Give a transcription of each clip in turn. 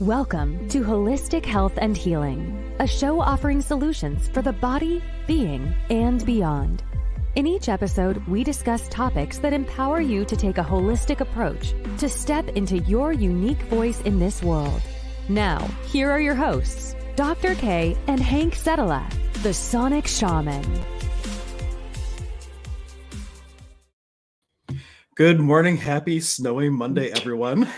Welcome to Holistic Health and Healing, a show offering solutions for the body, being, and beyond. In each episode, we discuss topics that empower you to take a holistic approach to step into your unique voice in this world. Now, here are your hosts, Dr. K and Hank Setala, the Sonic Shaman. Good morning, happy snowy Monday, everyone,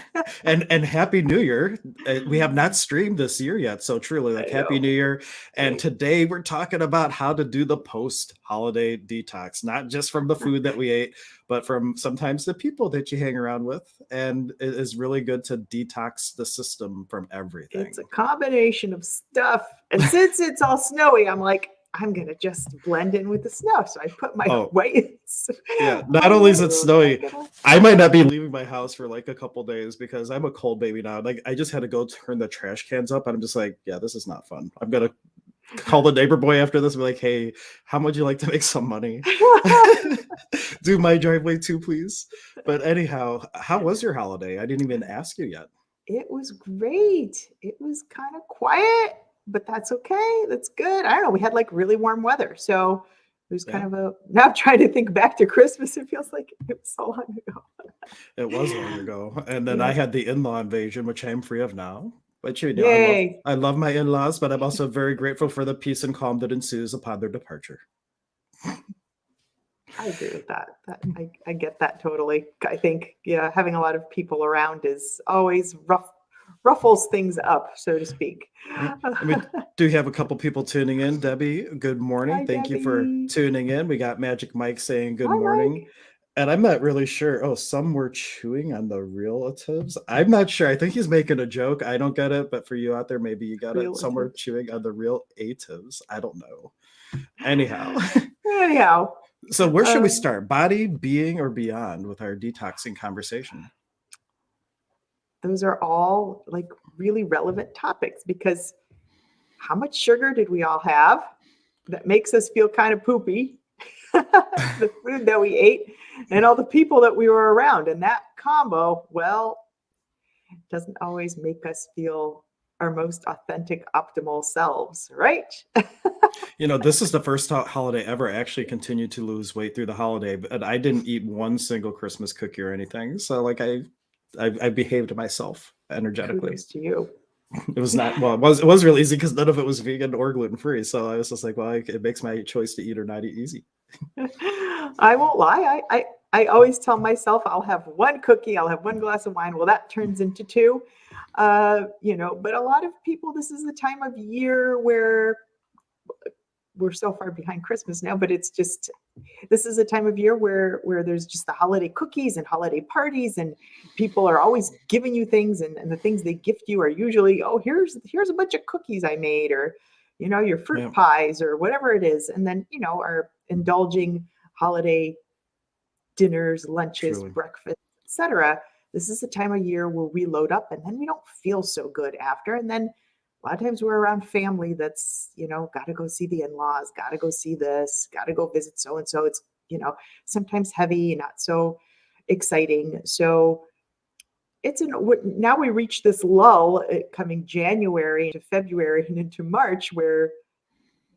and happy New Year. We have not streamed this year yet, so truly, happy New Year. And today we're talking about how to do the post holiday detox, not just from the food that we ate, but from sometimes the people that you hang around with. And it is really good to detox the system from everything. It's a combination of stuff, and since it's all snowy, I'm like, I'm going to just blend in with the snow. So I put my whites. Yeah, not only is it snowy, I might not be leaving my house for like a couple days because I'm a cold baby now. Like I just had to go turn the trash cans up and I'm just like, yeah, this is not fun. I'm going to call the neighbor boy after this and be like, hey, how would you like to make some money? Do my driveway too, please. But anyhow, how was your holiday? I didn't even ask you yet. It was great. It was kind of quiet, but that's okay. That's good. I don't know. We had like really warm weather. So it was kind of now trying to think back to Christmas. It feels like it was so long ago. It was long ago. And then I had the in-law invasion, which I'm free of now. But you know, I love my in-laws, but I'm also very grateful for the peace and calm that ensues upon their departure. I agree with that. I get that totally. I think, having a lot of people around is always ruffles things up, so to speak. We do have a couple people tuning in. Debbie, good morning. Hi, Thank Debbie. you for tuning in. We got Magic Mike saying good Hi, morning. Mike. And I'm not really sure. Oh, some were chewing on the relatives. I'm not sure. I think he's making a joke. I don't get it. But for you out there, maybe you got it. Some were chewing on the relatives. I don't know. Anyhow. So where should we start? Body, being, or beyond with our detoxing conversation? Those are all like really relevant topics because how much sugar did we all have that makes us feel kind of poopy? The food that we ate and all the people that we were around. And that combo, well, doesn't always make us feel our most authentic, optimal selves, right? You know, this is the first holiday ever I actually continued to lose weight through the holiday, but I didn't eat one single Christmas cookie or anything. So like I behaved myself energetically. Kudos to you. It was not, well, it was really easy because none of it was vegan or gluten-free. So I was just like, well, it makes my choice to eat or not eat easy. I won't lie. I always tell myself I'll have one cookie, I'll have one glass of wine. Well, that turns into two, but a lot of people, this is the time of year where we're so far behind Christmas now, but it's just, this is a time of year where there's just the holiday cookies and holiday parties and people are always giving you things and the things they gift you are usually, oh, here's a bunch of cookies I made or, your fruit pies or whatever it is. And then, are indulging holiday dinners, lunches, breakfast, etc. This is the time of year where we load up and then we don't feel so good after. And then a lot of times we're around family that's, got to go see the in-laws, got to go see this, got to go visit so-and-so. It's, sometimes heavy, not so exciting. So now we reach this lull coming January into February and into March where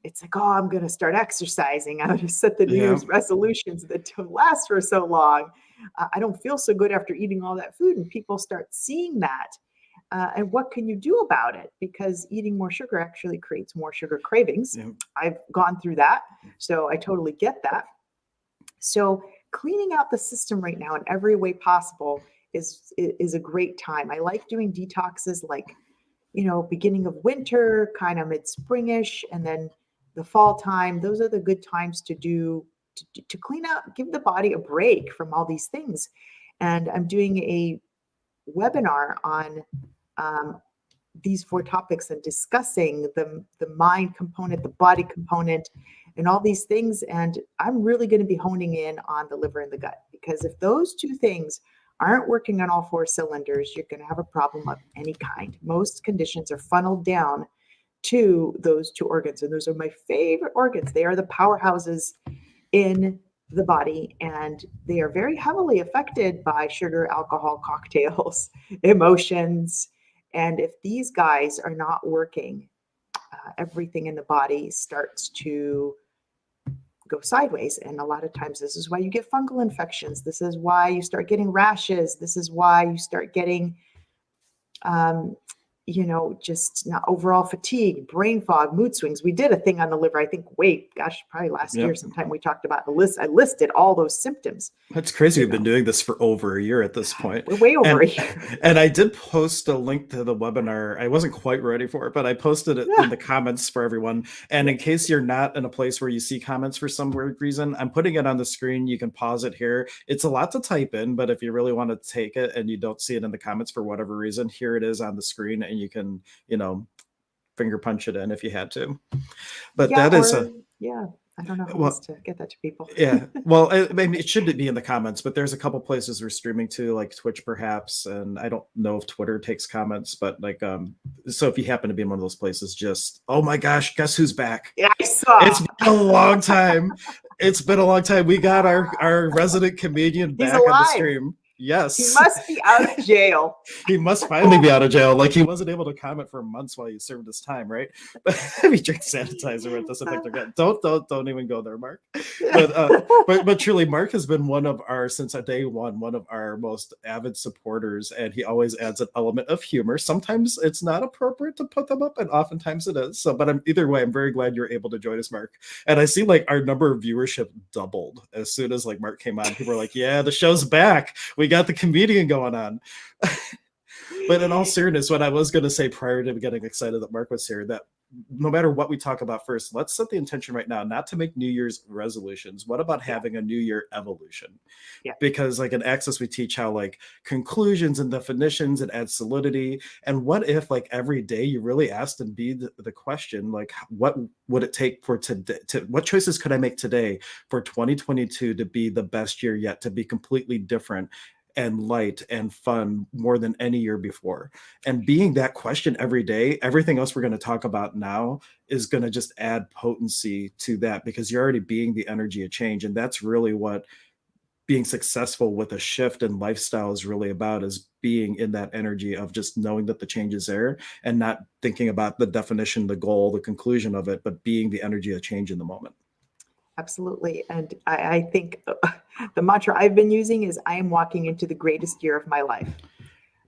it's like, oh, I'm going to start exercising. I'm going to set the New Year's resolutions that don't last for so long. I don't feel so good after eating all that food. And people start seeing that. And what can you do about it? Because eating more sugar actually creates more sugar cravings. Yeah. I've gone through that. So I totally get that. So cleaning out the system right now in every way possible is a great time. I like doing detoxes like, beginning of winter, kind of mid-springish, and then the fall time. Those are the good times to clean out, give the body a break from all these things. And I'm doing a webinar on these 4 topics and discussing the mind component, the body component, and all these things. And I'm really going to be honing in on the liver and the gut, because if those 2 things aren't working on all 4 cylinders, you're going to have a problem of any kind. Most conditions are funneled down to those 2 organs. And those are my favorite organs. They are the powerhouses in the body, and they are very heavily affected by sugar, alcohol, cocktails, emotions, And if these guys are not working, everything in the body starts to go sideways. And a lot of times this is why you get fungal infections. This is why you start getting rashes. This is why you start getting, just not overall fatigue, brain fog, mood swings. We did a thing on the liver, I think, probably last year sometime we talked about the list. I listed all those symptoms. That's crazy. We've been doing this for over a year at this point. We're way over a year. And I did post a link to the webinar. I wasn't quite ready for it, but I posted it in the comments for everyone. And in case you're not in a place where you see comments for some weird reason, I'm putting it on the screen. You can pause it here. It's a lot to type in, but if you really want to take it and you don't see it in the comments for whatever reason, here it is on the screen, and you can, finger punch it in if you had to. But I don't know how else to get that to people. Well, maybe it shouldn't be in the comments, but there's a couple places we're streaming to, like Twitch perhaps, and I don't know if Twitter takes comments, but so if you happen to be in one of those places, just, oh my gosh, guess who's back? Yeah, I saw. It's been a long time. We got our resident comedian back on the stream. Yes. He must be out of jail. He must finally be out of jail. Like, he wasn't able to comment for months while he served his time, right? But he drinks sanitizer with us. I think they're good. Don't even go there, Mark. But truly, Mark has been since day one, one of our most avid supporters, and he always adds an element of humor. Sometimes it's not appropriate to put them up, and oftentimes it is. So, but either way, I'm very glad you're able to join us, Mark. And I see our number of viewership doubled as soon as Mark came on. People were like, "Yeah, the show's back. We got the comedian going on." But in all seriousness, what I was going to say prior to getting excited that Mark was here, that no matter what we talk about first, let's set the intention right now, not to make New Year's resolutions. What about having a New Year evolution? Yeah. Because in Access, we teach how conclusions and definitions, it adds solidity. And what if every day you really asked and be the question, what would it take for today? What choices could I make today for 2022 to be the best year yet, to be completely different and light and fun more than any year before? And being that question every day, everything else we're going to talk about now is going to just add potency to that, because you're already being the energy of change. And that's really what being successful with a shift in lifestyle is really about, is being in that energy of just knowing that the change is there and not thinking about the definition, the goal, the conclusion of it, but being the energy of change in the moment. Absolutely. And I think the mantra I've been using is, I am walking into the greatest year of my life.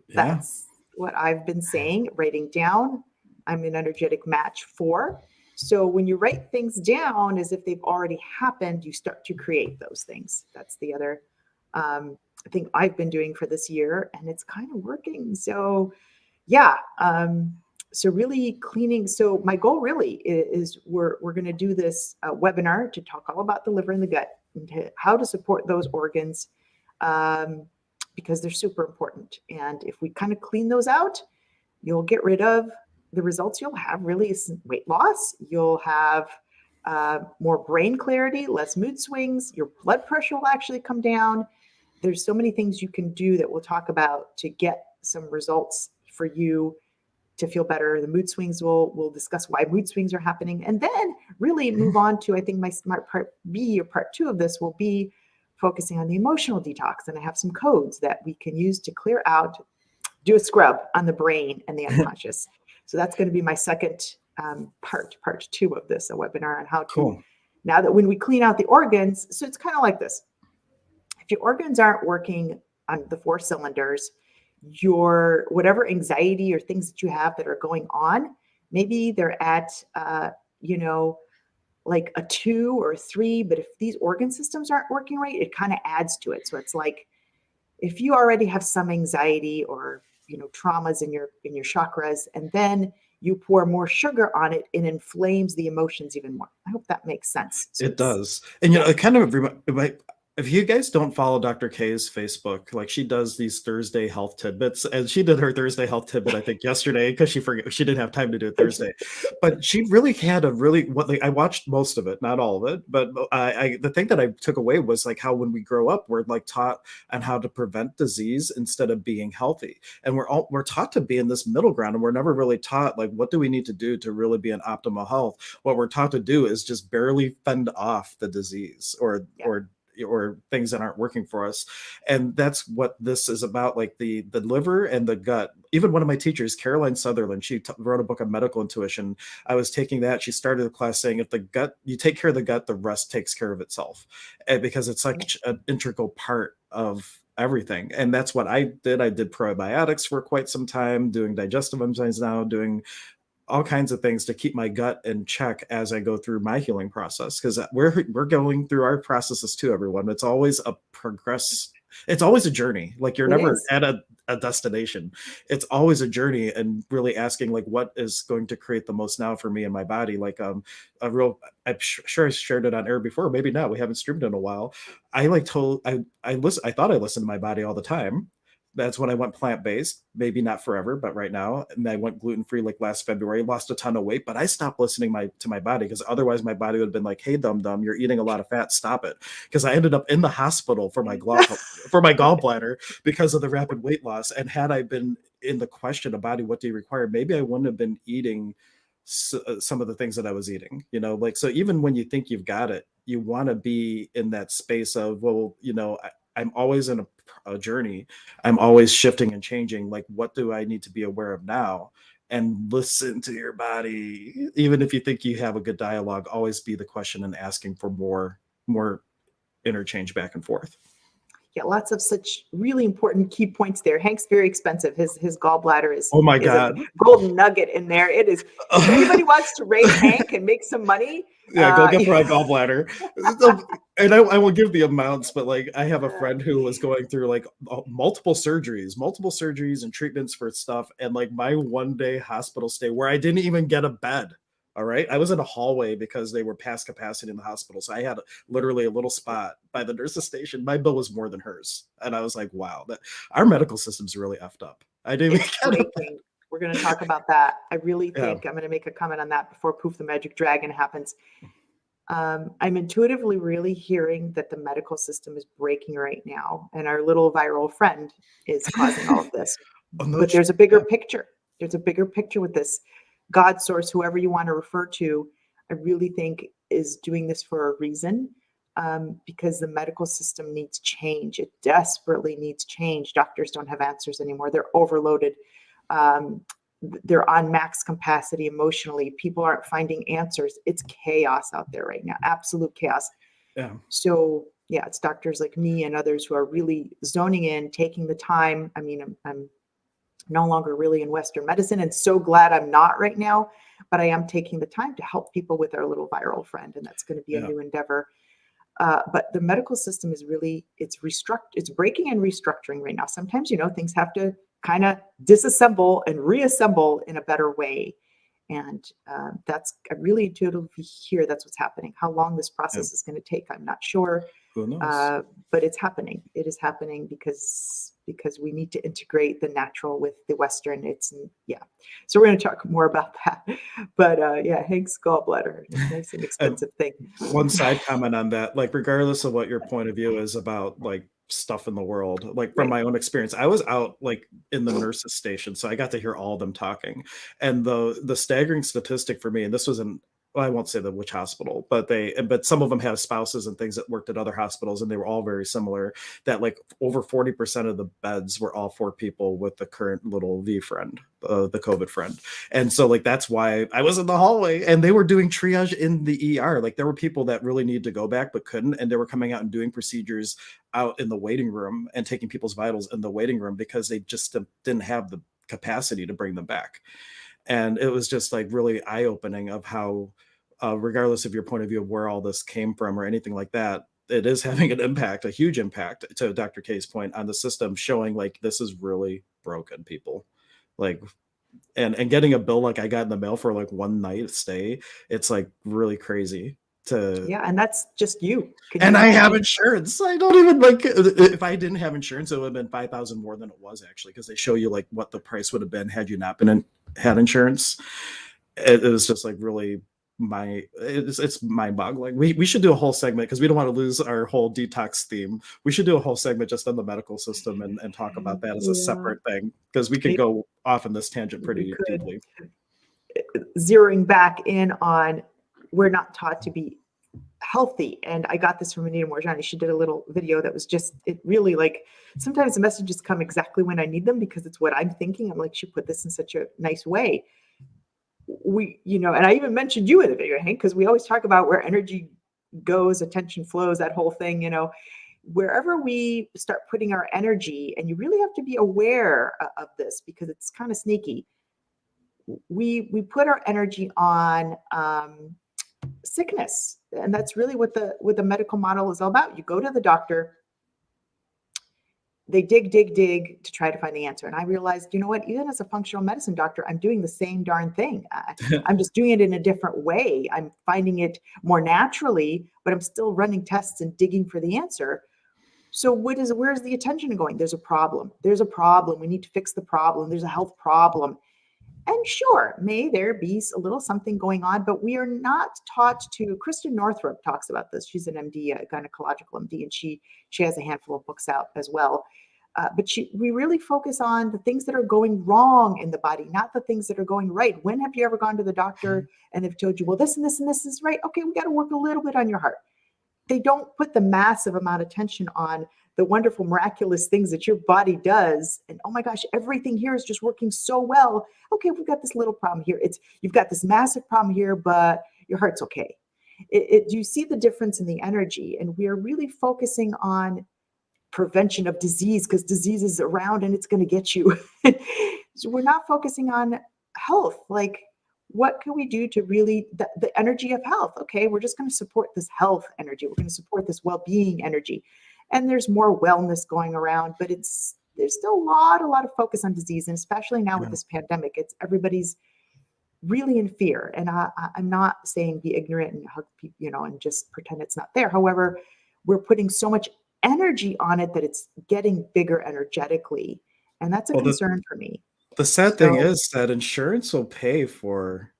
Yeah. That's what I've been saying, writing down. I'm an energetic match 4. So when you write things down as if they've already happened, you start to create those things. That's the other thing I've been doing for this year, and it's kind of working. So yeah. So really cleaning. So my goal really is we're going to do this webinar to talk all about the liver and the gut, and how to support those organs, because they're super important. And if we kind of clean those out, you'll get rid of the results you'll have really is weight loss. You'll have more brain clarity, less mood swings. Your blood pressure will actually come down. There's so many things you can do that we'll talk about to get some results for you to feel better. The mood swings, we'll discuss why mood swings are happening, and then really move on to, I think my smart part B, or part 2 of this, will be focusing on the emotional detox. And I have some codes that we can use to clear out, do a scrub on the brain and the unconscious. So that's going to be my second part 2 of this, a webinar on how to, now that when we clean out the organs, so it's kind of like this. If your organs aren't working on the 4 cylinders, your whatever anxiety or things that you have that are going on, maybe they're at like a 2 or a 3, but if these organ systems aren't working right, it kind of adds to it. So it's like, if you already have some anxiety or traumas in your chakras, and then you pour more sugar on it, it inflames the emotions even more. I hope that makes sense. So it does. And it kind of if you guys don't follow Dr. K's Facebook, she does these Thursday health tidbits, and she did her Thursday health tidbit, I think yesterday, because she didn't have time to do it Thursday, but she really had I watched most of it, not all of it, but the thing that I took away was how when we grow up, we're taught on how to prevent disease instead of being healthy. And we're taught to be in this middle ground, and we're never really taught, what do we need to do to really be in optimal health? What we're taught to do is just barely fend off the disease or or things that aren't working for us. And that's what this is about, like the liver and the gut. Even one of my teachers, Caroline Sutherland, she wrote a book on medical intuition. I was taking that. She started the class saying, if the gut, you take care of the gut, the rest takes care of itself. And because it's such an integral part of everything. And that's what I did. I did probiotics for quite some time, doing digestive enzymes now, doing all kinds of things to keep my gut in check as I go through my healing process. Because we're going through our processes too, everyone. It's always a progress. It's always a journey. Like you're never at a destination. It's always a journey, and really asking like, what is going to create the most now for me and my body? Like I'm sure I shared it on air before, maybe not. We haven't streamed in a while. I thought I listened to my body all the time. That's when I went plant-based, maybe not forever, but right now. And I went gluten-free like last February, lost a ton of weight, but I stopped listening to my body, because otherwise my body would have been like, hey, dum-dum, you're eating a lot of fat, stop it. Because I ended up in the hospital for my gallbladder because of the rapid weight loss. And had I been in the question of body, what do you require? Maybe I wouldn't have been eating some of the things that I was eating, like, so even when you think you've got it, you want to be in that space of, well, I'm always in a journey. I'm always shifting and changing. Like, what do I need to be aware of now? And listen to your body. Even if you think you have a good dialogue, always be the question and asking for more interchange back and forth. Yeah, lots of such really important key points there. Hank's very expensive. His gallbladder is, oh my is God, a golden nugget in there. It is. If anybody wants to raid Hank and make some money, go get my gallbladder. And I will give the amounts, but like I have a friend who was going through like multiple surgeries and treatments for stuff. And like my 1-day hospital stay where I didn't even get a bed. All right. I was in a hallway because they were past capacity in the hospital. So I had literally a little spot by the nurse's station. My bill was more than hers. And I was like, wow, our medical system's really effed up. I didn't breaking. We're going to talk about that. I really think I'm going to make a comment on that before Poof the Magic Dragon happens. I'm intuitively really hearing that the medical system is breaking right now. And our little viral friend is causing all of this. But there's a bigger picture. There's a bigger picture with this. God source, whoever you want to refer to, I really think is doing this for a reason, because the medical system needs change. It desperately needs change. Doctors don't have answers anymore. They're overloaded. They're on max capacity emotionally. People aren't finding answers. It's chaos out there right now, absolute chaos. Yeah. So yeah, it's doctors like me and others who are really zoning in, taking the time. I mean, I'm no longer really in Western medicine, and so glad I'm not right now, but I am taking the time to help people with our little viral friend, and that's going to be a new endeavor. But the medical system is really, it's breaking and restructuring right now. Sometimes, things have to kind of disassemble and reassemble in a better way. And I really intuitively hear that's what's happening. How long this process is going to take, I'm not sure. Who knows? But it's happening. It is happening because we need to integrate the natural with the Western. So we're going to talk more about that. But Hank's gallbladder, nice and expensive thing. One side comment on that, like regardless of what your point of view is about like stuff in the world, like from my own experience, I was out like in the nurses station, so I got to hear all of them talking. And the staggering statistic for me, and this was I won't say which hospital, but some of them have spouses and things that worked at other hospitals, and they were all very similar, that like over 40% of the beds were all for people with the current little V friend, the COVID friend. And so like, that's why I was in the hallway, and they were doing triage in the ER. Like there were people that really needed to go back, but couldn't. And they were coming out and doing procedures out in the waiting room and taking people's vitals in the waiting room because they just didn't have the capacity to bring them back. And it was just like really eye-opening of how, regardless of your point of view of where all this came from or anything like that, it is having an impact, a huge impact, to Dr. K's point, on the system, showing like this is really broken, people. Like, and getting a bill like I got in the mail for like one night stay, it's like really crazy. And that's just you. And I have insurance. I don't even like, if I didn't have insurance, it would have been $5,000 more than it was actually, because they show you like what the price would have been had you not had insurance. It was just like really it's mind-boggling. We should do a whole segment, because we don't want to lose our whole detox theme. We should do a whole segment just on the medical system and talk about that as a separate thing, because we could go off in this tangent pretty deeply. Zeroing back in on, we're not taught to be healthy. And I got this from Anita Morjani. She did a little video that was just, it really like, sometimes the messages come exactly when I need them because it's what I'm thinking. I'm like, she put this in such a nice way. And I even mentioned you in the video, Hank, because we always talk about where energy goes, attention flows, that whole thing, wherever we start putting our energy, and you really have to be aware of this because it's kind of sneaky. We put our energy on sickness, and that's really what the medical model is all about. You go to the doctor, they dig to try to find the answer. And I realized, you know what, even as a functional medicine doctor, I'm doing the same darn thing. I'm just doing it in a different way. I'm finding it more naturally, but I'm still running tests and digging for the answer. So where's the attention going? There's a problem. There's a problem. We need to fix the problem. There's a health problem. And sure, may there be a little something going on, but we are not taught to. Kristen Northrup talks about this. She's an MD, a gynecological MD, and she has a handful of books out as well. But we really focus on the things that are going wrong in the body, not the things that are going right. When have you ever gone to the doctor and they've told you, well, this and this and this is right? Okay, we got to work a little bit on your heart. They don't put the massive amount of attention on the wonderful, miraculous things that your body does. And oh my gosh, everything here is just working so well. Okay, we've got this little problem here. You've got this massive problem here, but your heart's okay. You see the difference in the energy, and we are really focusing on prevention of disease because disease is around and it's going to get you. So we're not focusing on health. Like, what can we do to really the energy of health? Okay, we're just going to support this health energy. We're going to support this well-being energy. And there's more wellness going around, but there's still a lot of focus on disease. And especially now with this pandemic, everybody's really in fear. And I'm not saying be ignorant and hug people, and just pretend it's not there. However, we're putting so much energy on it that it's getting bigger energetically. And that's a concern for me. The sad thing is that insurance will pay for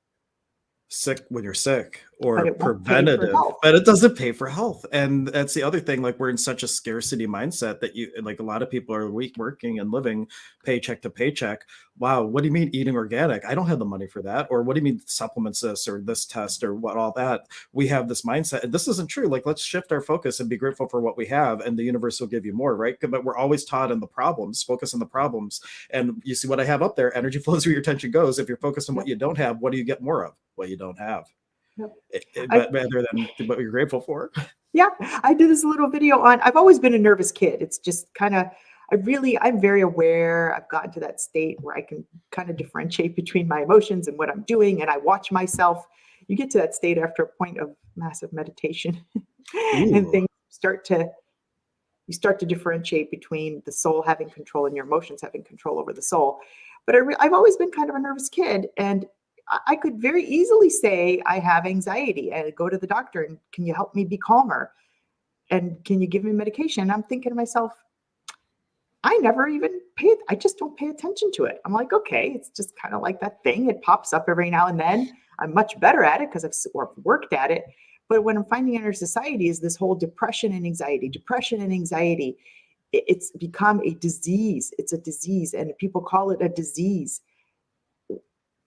sick when you're sick or preventative, but it doesn't pay for health. And that's the other thing. Like, we're in such a scarcity mindset that a lot of people are working and living paycheck to paycheck. Wow, what do you mean eating organic? I don't have the money for that. Or what do you mean supplements this or this test or what, all that? We have this mindset, and this isn't true. Like, let's shift our focus and be grateful for what we have, and the universe will give you more, right? But we're always taught in the problems, focus on the problems. And you see what I have up there, energy flows where your attention goes. If you're focused on what you don't have, what do you get more of? What you don't have. Rather than what you're grateful for. Yeah, I did this little video on, I've always been a nervous kid. It's just kind of, I'm very aware. I've gotten to that state where I can kind of differentiate between my emotions and what I'm doing. And I watch myself. You get to that state after a point of massive meditation and things you start to differentiate between the soul having control and your emotions having control over the soul. But I've always been kind of a nervous kid, and I could very easily say I have anxiety and go to the doctor and can you help me be calmer? And can you give me medication? And I'm thinking to myself, I just don't pay attention to it. I'm like, okay, it's just kind of like that thing. It pops up every now and then. I'm much better at it because I've worked at it. But what I'm finding in our society is this whole depression and anxiety. It's become a disease. It's a disease, and people call it a disease.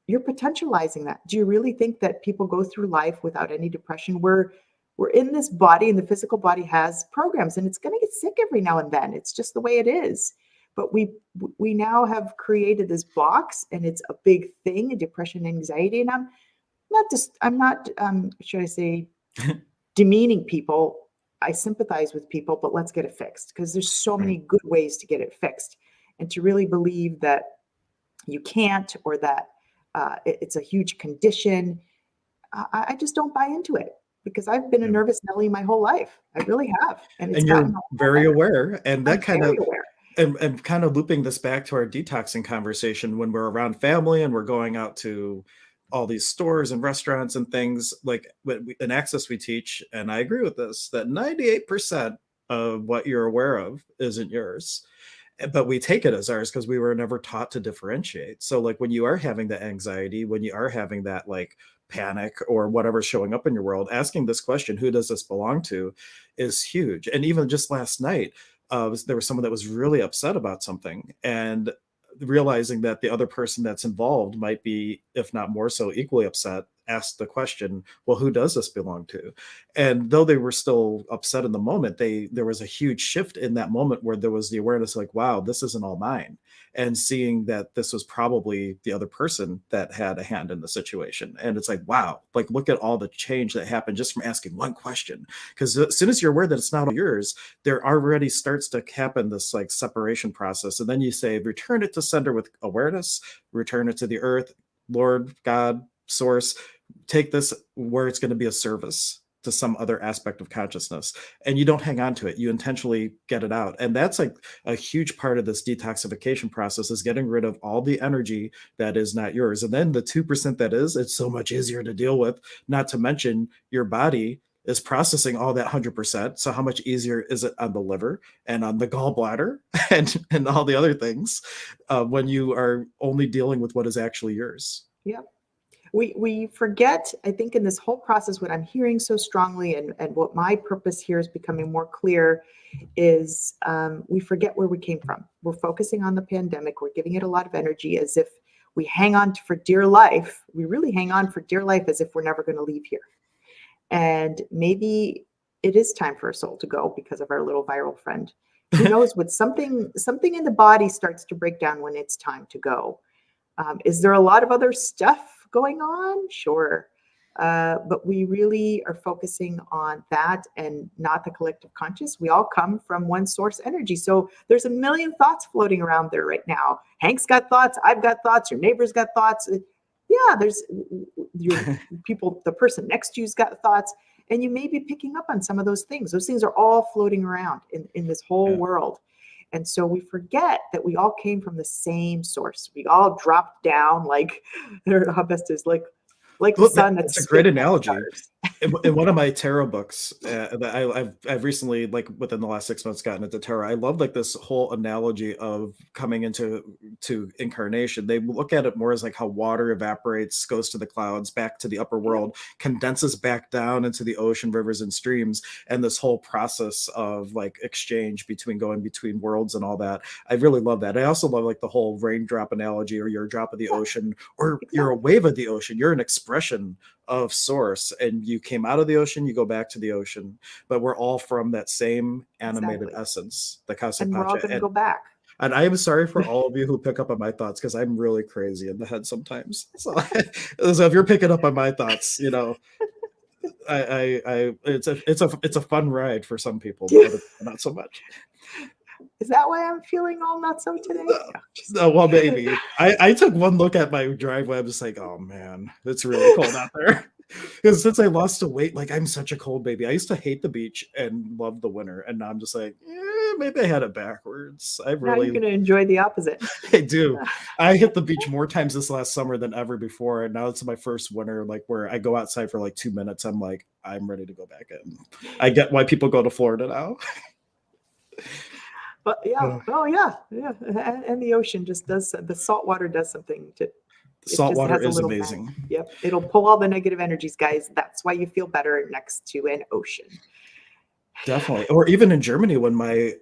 You're potentializing that. Do you really think that people go through life without any depression? We're in this body, and the physical body has programs, and it's going to get sick every now and then. It's just the way it is. But we now have created this box, and it's a big thing, depression, anxiety. And I'm not should I say, demeaning people. I sympathize with people, but let's get it fixed, because there's so many good ways to get it fixed. And to really believe that you can't, or that it's a huge condition, I just don't buy into it, because I've been a nervous Nelly my whole life. I really have. And you're very aware. And that kind of, and kind of looping this back to our detoxing conversation, when we're around family and we're going out to all these stores and restaurants and things, like in Access we teach, and I agree with this, that 98% of what you're aware of isn't yours. But we take it as ours because we were never taught to differentiate. So like, when you are having the anxiety, when you are having that like panic or whatever's showing up in your world, asking this question, who does this belong to, is huge. And even just last night, there was someone that was really upset about something, and realizing that the other person that's involved might be, if not more so, equally upset asked the question, well, who does this belong to? And though they were still upset in the moment, there was a huge shift in that moment where there was the awareness like, wow, this isn't all mine. And seeing that this was probably the other person that had a hand in the situation. And it's like, wow, like look at all the change that happened just from asking one question. Because as soon as you're aware that it's not all yours, there already starts to happen this like separation process. And then you say, return it to sender with awareness, return it to the earth, Lord, God, source, take this where it's going to be a service to some other aspect of consciousness, and you don't hang on to it. You intentionally get it out. And that's like a huge part of this detoxification process, is getting rid of all the energy that is not yours. And then the 2% that is, it's so much easier to deal with, not to mention your body is processing all that 100%. So how much easier is it on the liver and on the gallbladder and all the other things when you are only dealing with what is actually yours? Yep. We forget, I think in this whole process, what I'm hearing so strongly and what my purpose here is becoming more clear is we forget where we came from. We're focusing on the pandemic. We're giving it a lot of energy as if we hang on for dear life. We really hang on for dear life as if we're never going to leave here. And maybe it is time for a soul to go because of our little viral friend. Who knows what something in the body starts to break down when it's time to go. Is there a lot of other stuff going on? Sure. But we really are focusing on that and not the collective conscious. We all come from one source energy. So there's a million thoughts floating around there right now. Hank's got thoughts. I've got thoughts. Your neighbor's got thoughts. Yeah, there's your people, the person next to you's got thoughts. And you may be picking up on some of those things. Those things are all floating around in this whole world. And so we forget that we all came from the same source. We all dropped down like, I don't know how best is, like the sun. That's a great analogy. In one of my tarot books that I've recently, like within the last 6 months, gotten into tarot. I love like this whole analogy of coming into incarnation. They look at it more as like how water evaporates, goes to the clouds, back to the upper world, condenses back down into the ocean, rivers, and streams, and this whole process of like exchange going between worlds and all that. I really love that. I also love like the whole raindrop analogy, or you're a drop of the ocean, or you're a wave of the ocean. You're an expression of source, and you came out of the ocean, you go back to the ocean, but we're all from that same animated essence, the Kausa and we're all going to go back. And I am sorry for all of you who pick up on my thoughts, because I'm really crazy in the head sometimes. So if you're picking up on my thoughts, you know, it's a fun ride for some people, but not so much. Is that why I'm feeling all not so today? No, well, maybe. I took one look at my driveway. I'm just like, oh man, it's really cold out there. Because since I lost the weight, like I'm such a cold baby. I used to hate the beach and love the winter, and now I'm just like, maybe I had it backwards. Now you're going to enjoy the opposite. I do. I hit the beach more times this last summer than ever before, and now it's my first winter, like where I go outside for like 2 minutes. I'm like, I'm ready to go back in. I get why people go to Florida now. But yeah, and the ocean just does. The salt water does something to. Salt water is amazing. Magic. Yep, it'll pull all the negative energies, guys. That's why you feel better next to an ocean. Definitely. Or even in Germany, when my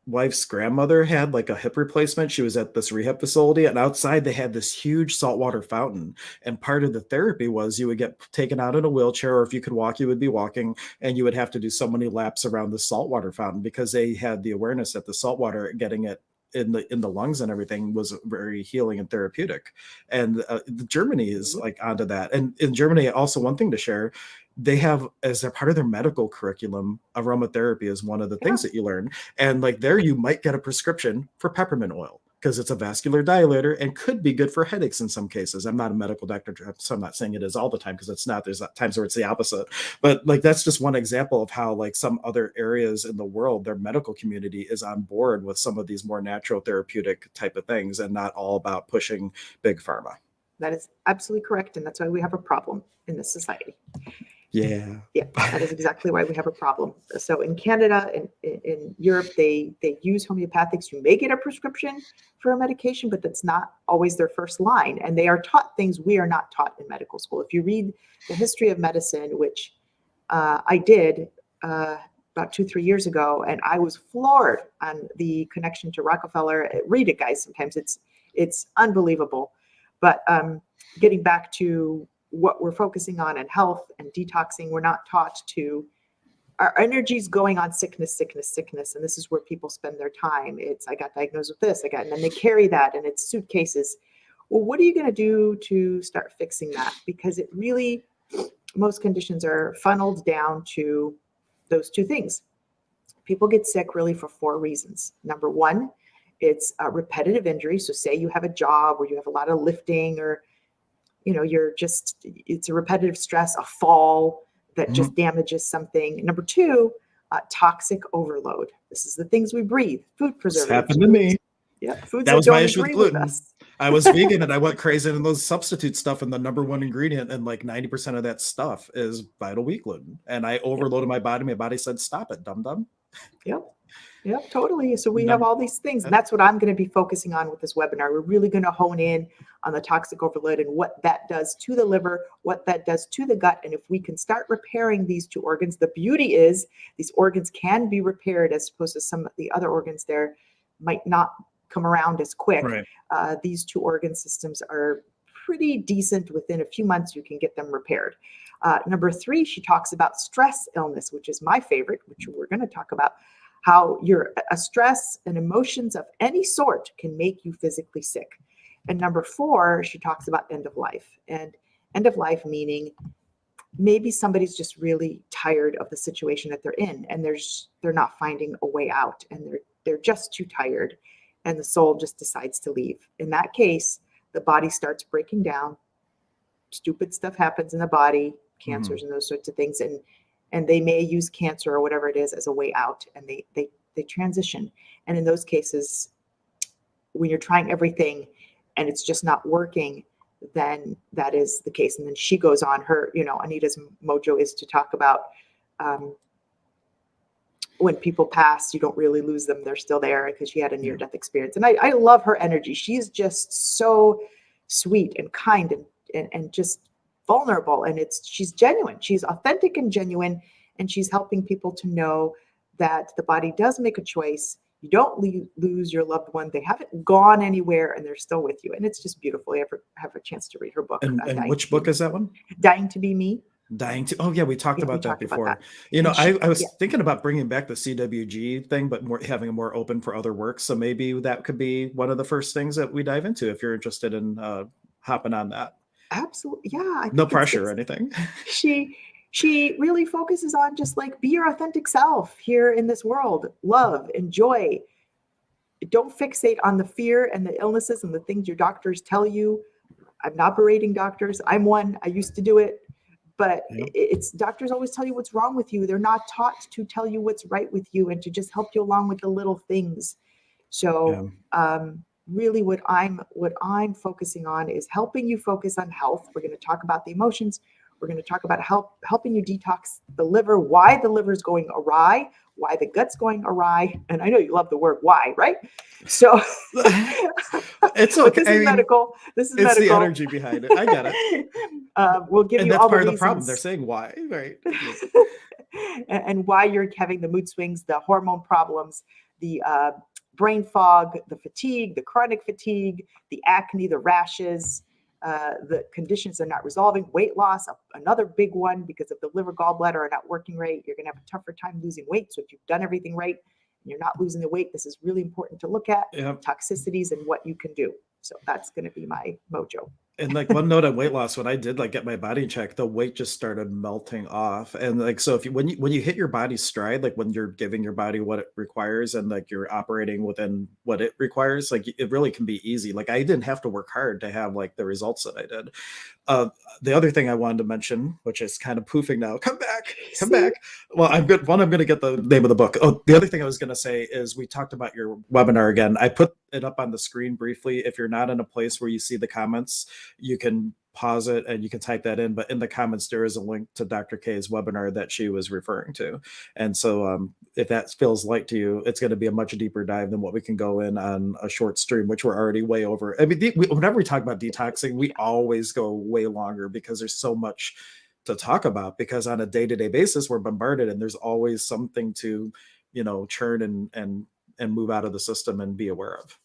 wife's grandmother had like a hip replacement, she was at this rehab facility, and outside they had this huge saltwater fountain. And part of the therapy was you would get taken out in a wheelchair, or if you could walk, you would be walking, and you would have to do so many laps around the saltwater fountain, because they had the awareness that the saltwater, getting it in the lungs and everything, was very healing and therapeutic. And Germany is like onto that. And in Germany, also one thing to share, they have, as a part of their medical curriculum, aromatherapy is one of the things that you learn. And like there, you might get a prescription for peppermint oil, because it's a vascular dilator and could be good for headaches in some cases. I'm not a medical doctor, so I'm not saying it is all the time, because it's not. There's times where it's the opposite. But like that's just one example of how like some other areas in the world, their medical community is on board with some of these more natural therapeutic type of things, and not all about pushing big pharma. That is absolutely correct. And that's why we have a problem in this society. Yeah, that is exactly why we have a problem. So in Canada and in Europe, they use homeopathics. You may get a prescription for a medication, but that's not always their first line. And they are taught things we are not taught in medical school. If you read the history of medicine, which I did about 2-3 years ago, and I was floored on the connection to Rockefeller. Read it, guys. Sometimes it's unbelievable. But getting back to what we're focusing on in health and detoxing, we're not taught to, our energy's going on sickness. And this is where people spend their time. It's, I got diagnosed with this, and then they carry that and it's suitcases. Well, what are you going to do to start fixing that? Because it really, most conditions are funneled down to those two things. People get sick really for 4 reasons. Number one, it's a repetitive injury. So say you have a job where you have a lot of lifting, or, it's a repetitive stress, a fall that just damages something. Number two, toxic overload. This is the things we breathe, food preservatives. It's happened to me. Yeah, foods that was don't my issue with agree gluten. us. I was vegan and I went crazy in those substitute stuff, and the number one ingredient and like 90% of that stuff is vital wheat gluten. And I overloaded my body. My body said, "Stop it, dum-dum." Yep, totally. So we have all these things, and that's what I'm going to be focusing on with this webinar. We're really going to hone in on the toxic overload and what that does to the liver, what that does to the gut. And if we can start repairing these 2 organs, the beauty is these organs can be repaired, as opposed to some of the other organs there might not come around as quick. Right. These 2 organ systems are pretty decent. Within a few months, you can get them repaired. Number 3, she talks about stress illness, which is my favorite, which we're going to talk about, how a stress and emotions of any sort can make you physically sick. And number 4, she talks about end of life. And end of life meaning maybe somebody's just really tired of the situation that they're in, and they're not finding a way out, and they're just too tired, and the soul just decides to leave. In that case, the body starts breaking down. Stupid stuff happens in the body, cancers and those sorts of things, and they may use cancer or whatever it is as a way out, and they transition. And in those cases, when you're trying everything and it's just not working, then that is the case. And then she goes on, Anita's mojo is to talk about when people pass, you don't really lose them. They're still there, because she had a near-death experience. And I love her energy. She's just so sweet and kind and just vulnerable. And she's genuine. She's authentic and genuine. And she's helping people to know that the body does make a choice. You don't lose your loved one. They haven't gone anywhere, and they're still with you. And it's just beautiful. You ever have a chance to read her book. And which book is that one? Dying to Be Me. Dying to. Oh yeah, we talked about that before. I was thinking about bringing back the CWG thing, but having it more open for other works. So maybe that could be one of the first things that we dive into if you're interested in hopping on that. Absolutely, yeah. No pressure or anything. She really focuses on just like, be your authentic self here in this world. Love, enjoy. Don't fixate on the fear and the illnesses and the things your doctors tell you. I'm not berating doctors. I'm one. I used to do it. But it's doctors always tell you what's wrong with you. They're not taught to tell you what's right with you and to just help you along with the little things. So really what I'm focusing on is helping you focus on health. We're going to talk about the emotions. We're going to talk about helping you detox the liver, why the liver's going awry, why the gut's going awry. And I know you love the word why, right? So it's okay. This is medical. It's medical. The energy behind it. I get it. We'll give you that's all the part reasons. of the problem. They're saying why, right? And why you're having the mood swings, the hormone problems, the brain fog, the fatigue, the chronic fatigue, the acne, the rashes, the conditions are not resolving, weight loss, another big one, because if the liver gallbladder are not working right, you're going to have a tougher time losing weight. So if you've done everything right and you're not losing the weight, this is really important to look at toxicities and what you can do. So that's going to be my mojo. And like one note on weight loss, when I did like get my body checked, the weight just started melting off. And like, so if when you hit your body's stride, like when you're giving your body what it requires and like you're operating within what it requires, like it really can be easy. Like I didn't have to work hard to have like the results that I did. The other thing I wanted to mention, which is kind of poofing now, come back. Well, I'm going to get the name of the book. Oh, the other thing I was going to say is we talked about your webinar again. I put it up on the screen briefly. If you're not in a place where you see the comments, you can pause it and you can type that in. But in the comments, there is a link to Dr. K's webinar that she was referring to. And so if that feels light to you, it's going to be a much deeper dive than what we can go in on a short stream, which we're already way over. I mean, whenever we talk about detoxing, we always go way longer because there's so much to talk about, because on a day-to-day basis, we're bombarded and there's always something to, churn and move out of the system and be aware of.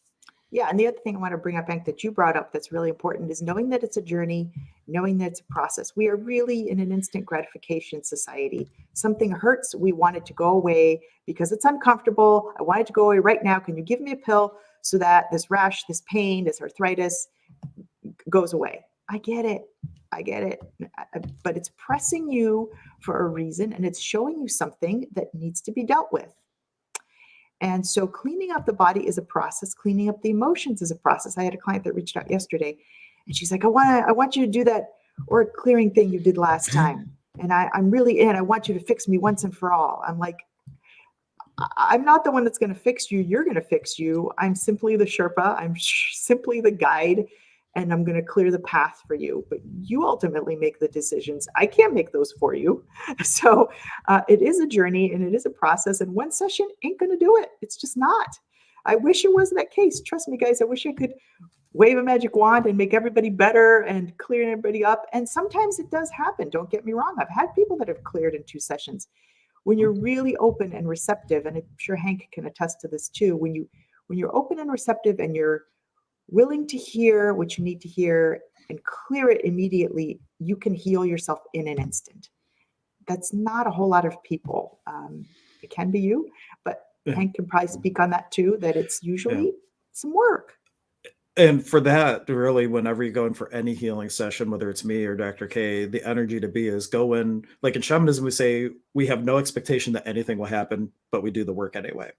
Yeah. And the other thing I want to bring up, Hank, that you brought up that's really important is knowing that it's a journey, knowing that it's a process. We are really in an instant gratification society. Something hurts, we want it to go away because it's uncomfortable. I want it to go away right now. Can you give me a pill so that this rash, this pain, this arthritis goes away? I get it. I get it. But it's pressing you for a reason, and it's showing you something that needs to be dealt with. And so cleaning up the body is a process. Cleaning up the emotions is a process. I had a client that reached out yesterday, and she's like, I want you to do that or clearing thing you did last time. And I'm really in. I want you to fix me once and for all. I'm like, I'm not the one that's going to fix you. You're going to fix you. I'm simply the Sherpa. I'm simply the guide, and I'm going to clear the path for you. But you ultimately make the decisions. I can't make those for you. So it is a journey, and it is a process. And one session ain't going to do it. It's just not. I wish it was that case. Trust me, guys. I wish I could wave a magic wand and make everybody better and clear everybody up. And sometimes it does happen. Don't get me wrong. I've had people that have cleared in 2 sessions. When you're really open and receptive, and I'm sure Hank can attest to this too, when you're open and receptive and you're willing to hear what you need to hear and clear it immediately, you can heal yourself in an instant. That's not a whole lot of people. It can be you, but Hank can probably speak on that too, that it's usually some work. And for that, really, whenever you go in for any healing session, whether it's me or Dr. K, the energy to be is go in, like in shamanism, we say we have no expectation that anything will happen, but we do the work anyway.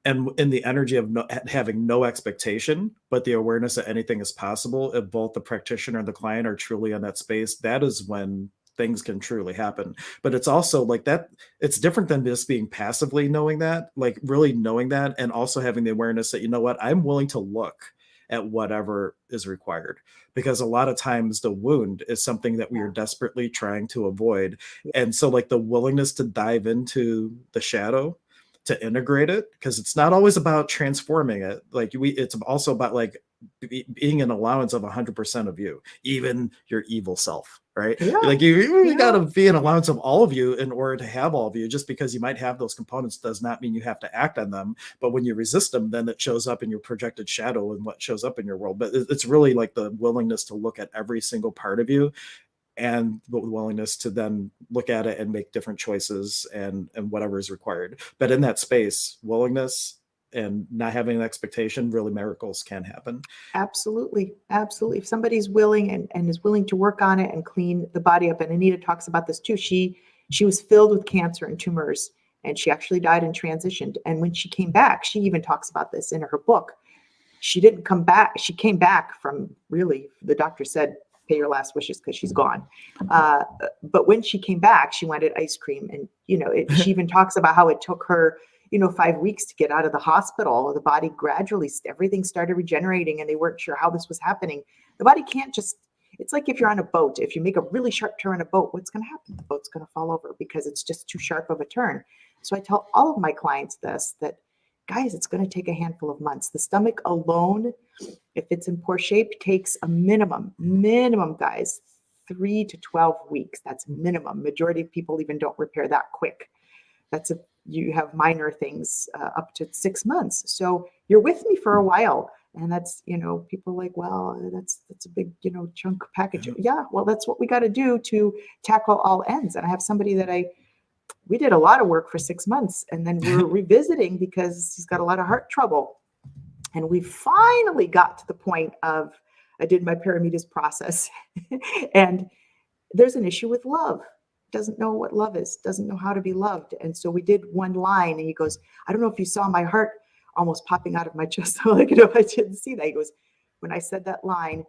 And in the energy of having no expectation, but the awareness that anything is possible, if both the practitioner and the client are truly in that space, that is when things can truly happen. But it's also like that, it's different than just being passively knowing that, like really knowing that, and also having the awareness that, you know what, I'm willing to look at whatever is required, because a lot of times the wound is something that we are desperately trying to avoid. And so like the willingness to dive into the shadow, to integrate it, because it's not always about transforming it. Like it's also about like being an allowance of 100% of you, even your evil self, right? Yeah. Like you gotta be an allowance of all of you in order to have all of you. Just because you might have those components does not mean you have to act on them. But when you resist them, then it shows up in your projected shadow and what shows up in your world. But it's really like the willingness to look at every single part of you, and the willingness to then look at it and make different choices and whatever is required. But in that space, willingness and not having an expectation, really miracles can happen. Absolutely. Absolutely. If somebody's willing and is willing to work on it and clean the body up, and Anita talks about this too. She was filled with cancer and tumors, and she actually died and transitioned. And when she came back, she even talks about this in her book. She didn't come back. She came back from, really, the doctor said, pay your last wishes because she's gone. But when she came back, she wanted ice cream. And, she even talks about how it took her, 5 weeks to get out of the hospital. The body gradually, everything started regenerating, and they weren't sure how this was happening. The body can't just, it's like if you're on a boat, if you make a really sharp turn on a boat, what's going to happen? The boat's going to fall over because it's just too sharp of a turn. So I tell all of my clients this, that guys, it's going to take a handful of months. The stomach alone, if it's in poor shape, takes a minimum, guys, 3 to 12 weeks. That's minimum. Majority of people even don't repair that quick. You have minor things up to 6 months. So you're with me for a while. And that's, people are like, well, that's a big, chunk package. Yeah, well, that's what we got to do to tackle all ends. And I have somebody that we did a lot of work for 6 months, and then we're revisiting because he's got a lot of heart trouble. And we finally got to the point of, I did my Paramedes process and there's an issue with love. Doesn't know what love is, doesn't know how to be loved. And so we did one line, and he goes, I don't know if you saw my heart almost popping out of my chest. I'm like, I didn't see that. He goes, when I said that line,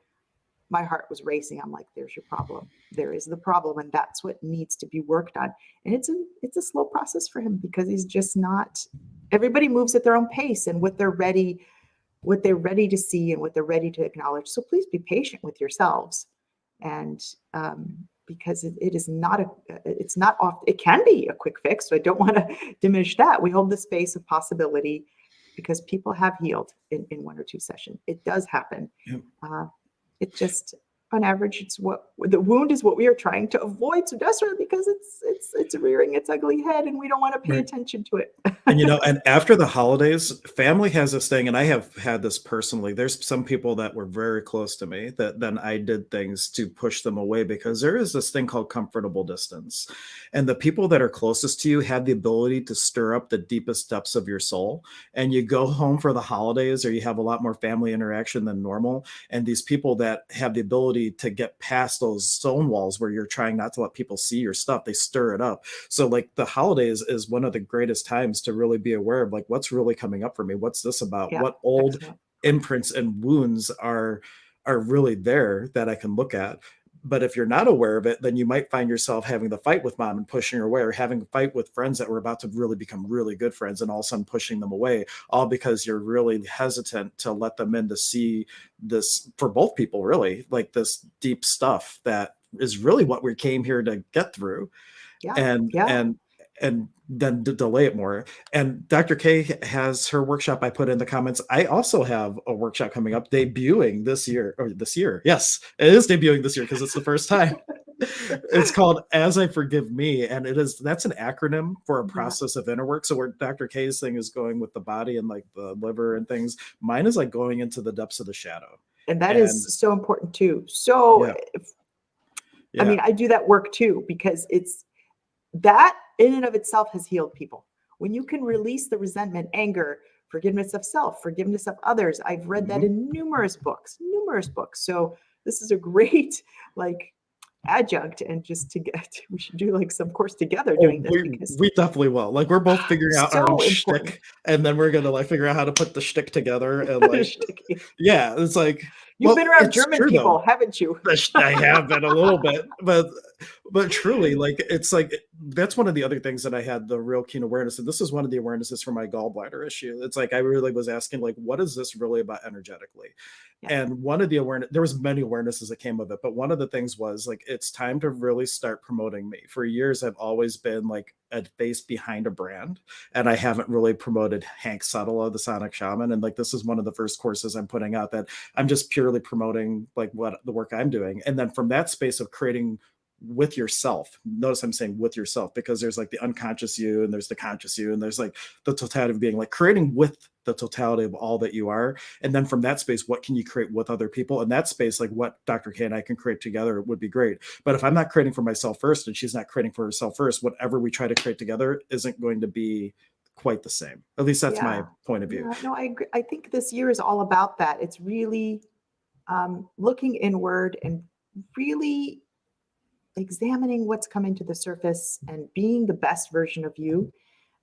my heart was racing. I'm like, there's your problem. There is the problem. And that's what needs to be worked on. And it's a slow process for him, because he's just not, everybody moves at their own pace and what they're ready to see and what they're ready to acknowledge. So please be patient with yourselves. And because it is not it can be a quick fix. So I don't want to diminish that. We hold the space of possibility because people have healed in 1 or 2 sessions. It does happen. Yep. It just, on average, it's what the wound is what we are trying to avoid so desperately because it's rearing its ugly head and we don't want to pay Right. attention to it. And and after the holidays, family has this thing, and I have had this personally. There's some people that were very close to me that then I did things to push them away because there is this thing called comfortable distance. And the people that are closest to you have the ability to stir up the deepest depths of your soul. And you go home for the holidays or you have a lot more family interaction than normal. And these people that have the ability to get past those stone walls where you're trying not to let people see your stuff, they stir it up. So like the holidays is one of the greatest times to really be aware of like what's really coming up for me. What's this about? Yeah, What old excellent. imprints and wounds are really there that I can look at. But if you're not aware of it, then you might find yourself having the fight with mom and pushing her away, or having a fight with friends that were about to really become really good friends and all of a sudden pushing them away, all because you're really hesitant to let them in to see this, for both people, really, like this deep stuff that is really what we came here to get through. Yeah. And Yeah. and then to delay it more. And Dr. K has her workshop I put in the comments. I also have a workshop coming up debuting this year. Yes, it is debuting this year because it's the first time. It's called As I Forgive Me. And that's an acronym for a process of inner work. So where Dr. K's thing is going with the body and like the liver and things, mine is like going into the depths of the shadow. And that is so important too. So Yeah. I mean, I do that work too, because it's that in and of itself has healed people. When you can release the resentment, anger, forgiveness of self, forgiveness of others. I've read that in numerous books. So this is a great like adjunct, and just we should do like some course together doing this, because we definitely will. Like we're both figuring out our own important. shtick, and then we're gonna like figure out how to put the shtick together and like yeah, it's like you've been around German people, haven't you? I have been a little bit, but truly, like it's like that's one of the other things that I had the real keen awareness, and this is one of the awarenesses for my gallbladder issue. It's like I really was asking, like, what is this really about energetically? Yeah. And one of the awareness, there was many awarenesses that came of it, but one of the things was like, it's time to really start promoting me. For years, I've always been like a face behind a brand, and I haven't really promoted Hank Setala, the Sonic Shaman. And like, this is one of the first courses I'm putting out that I'm just purely promoting like what the work I'm doing. And then from that space of creating with yourself, notice I'm saying with yourself, because there's like the unconscious you and there's the conscious you, and there's like the totality of being, like creating with the totality of all that you are. And then from that space, what can you create with other people? And that space, like what Dr. K and I can create together would be great. But if I'm not creating for myself first and she's not creating for herself first, whatever we try to create together isn't going to be quite the same. At least that's my point of view. No, I agree. I think this year is all about that. It's really looking inward and really examining what's coming to the surface and being the best version of you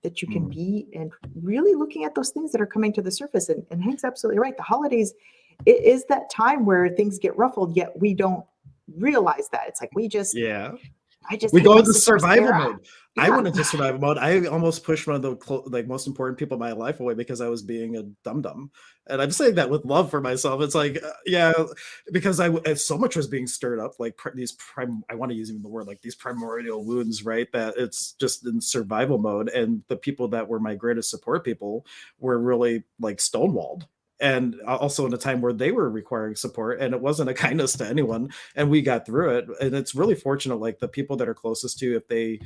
that you can be, and really looking at those things that are coming to the surface. And Hank's absolutely right. The holidays, it is that time where things get ruffled, yet we don't realize that. It's like we go into survival mode. Yeah. I went into survival mode. I almost pushed one of the most important people in my life away because I was being a dum-dum. And I'm saying that with love for myself. It's like, because so much was being stirred up, like I want to use even the word, like these primordial wounds, right? That it's just in survival mode. And the people that were my greatest support people were really like stonewalled. And also in a time where they were requiring support, and it wasn't a kindness to anyone, and we got through it. And it's really fortunate, like the people that are closest to you, if they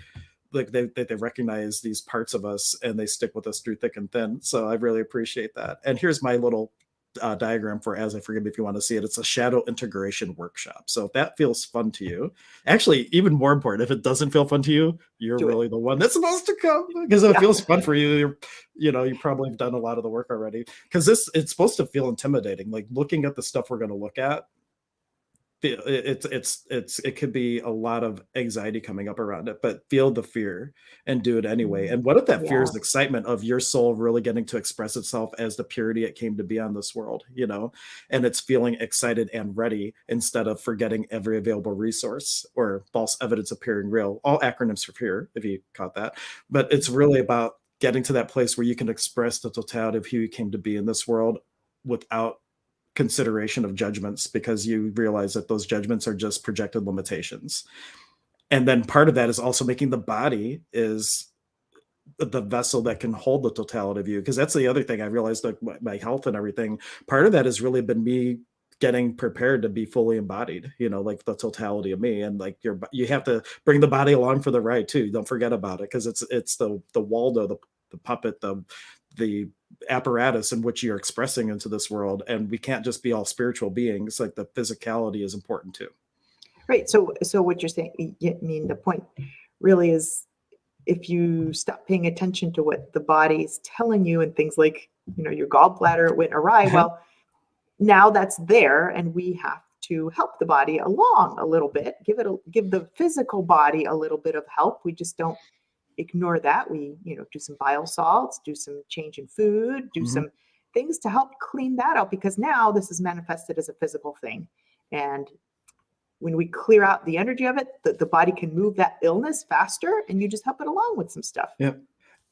recognize these parts of us and they stick with us through thick and thin. So I really appreciate that. And here's my little diagram for As I Forgive Me if you want to see it. It's a shadow integration workshop. So if that feels fun to you, actually, even more important, if it doesn't feel fun to you, you're really the one that's supposed to come, because if it feels fun for you, you probably have done a lot of the work already, because it's supposed to feel intimidating. Like looking at the stuff we're going to look at, it could be a lot of anxiety coming up around it, but feel the fear and do it anyway. And what if that fear is the excitement of your soul really getting to express itself as the purity it came to be on this world, and it's feeling excited and ready instead of forgetting every available resource or false evidence appearing real. All acronyms for fear, if you caught that. But it's really about getting to that place where you can express the totality of who you came to be in this world without consideration of judgments, because you realize that those judgments are just projected limitations. And then part of that is also making the body is the vessel that can hold the totality of you, because that's the other thing I realized, like my health and everything, part of that has really been me getting prepared to be fully embodied, like the totality of me. And like you have to bring the body along for the ride too. Don't forget about it, because it's the Waldo, the puppet, the apparatus in which you're expressing into this world. And we can't just be all spiritual beings. Like the physicality is important too. Right. So what you're saying, I mean, the point really is, if you stop paying attention to what the body's telling you and things like, your gallbladder went awry, well, now that's there, and we have to help the body along a little bit, give the physical body a little bit of help. We just don't ignore that. We, do some bile salts, do some change in food, do some things to help clean that out, because now this is manifested as a physical thing. And when we clear out the energy of it, the body can move that illness faster, and you just help it along with some stuff. Yeah.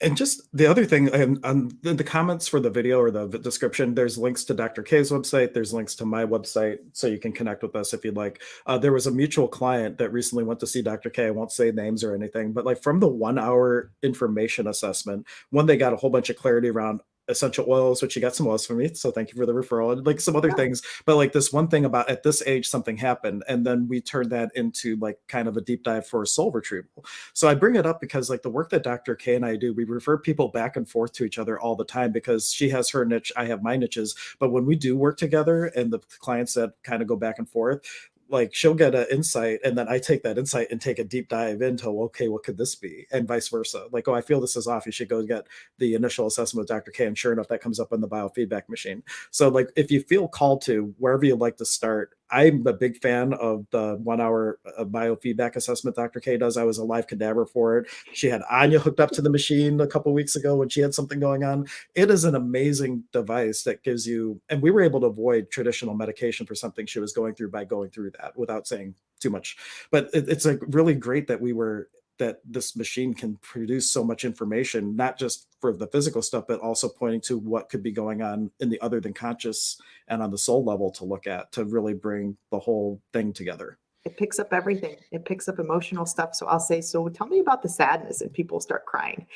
And just the other thing, on the comments for the video or the description, there's links to Dr. K's website. There's links to my website, so you can connect with us if you'd like. There was a mutual client that recently went to see Dr. K. I won't say names or anything, but like from the 1 hour information assessment, they got a whole bunch of clarity around essential oils, which you got some oils from me, so thank you for the referral, and like some other things. But like this one thing about, at this age something happened, and then we turned that into like kind of a deep dive for soul retrieval. So I bring it up because like the work that Dr. K and I do, we refer people back and forth to each other all the time, because she has her niche, I have my niches. But when we do work together and the clients that kind of go back and forth, like she'll get an insight, and then I take that insight and take a deep dive into, okay, what could this be? And vice versa. Like, oh, I feel this is off. You should go get the initial assessment with Dr. K. And sure enough, that comes up on the biofeedback machine. So like, if you feel called to, wherever you'd like to start, I'm a big fan of the 1 hour biofeedback assessment Dr. K does. I was a live cadaver for it. She had Anya hooked up to the machine a couple of weeks ago when she had something going on. It is an amazing device that gives you, and we were able to avoid traditional medication for something she was going through by going through that without saying too much. But it's like really great that this machine can produce so much information, not just for the physical stuff, but also pointing to what could be going on in the other than conscious and on the soul level to look at, to really bring the whole thing together. It picks up everything. It picks up emotional stuff. So I'll say, so tell me about the sadness, and people start crying.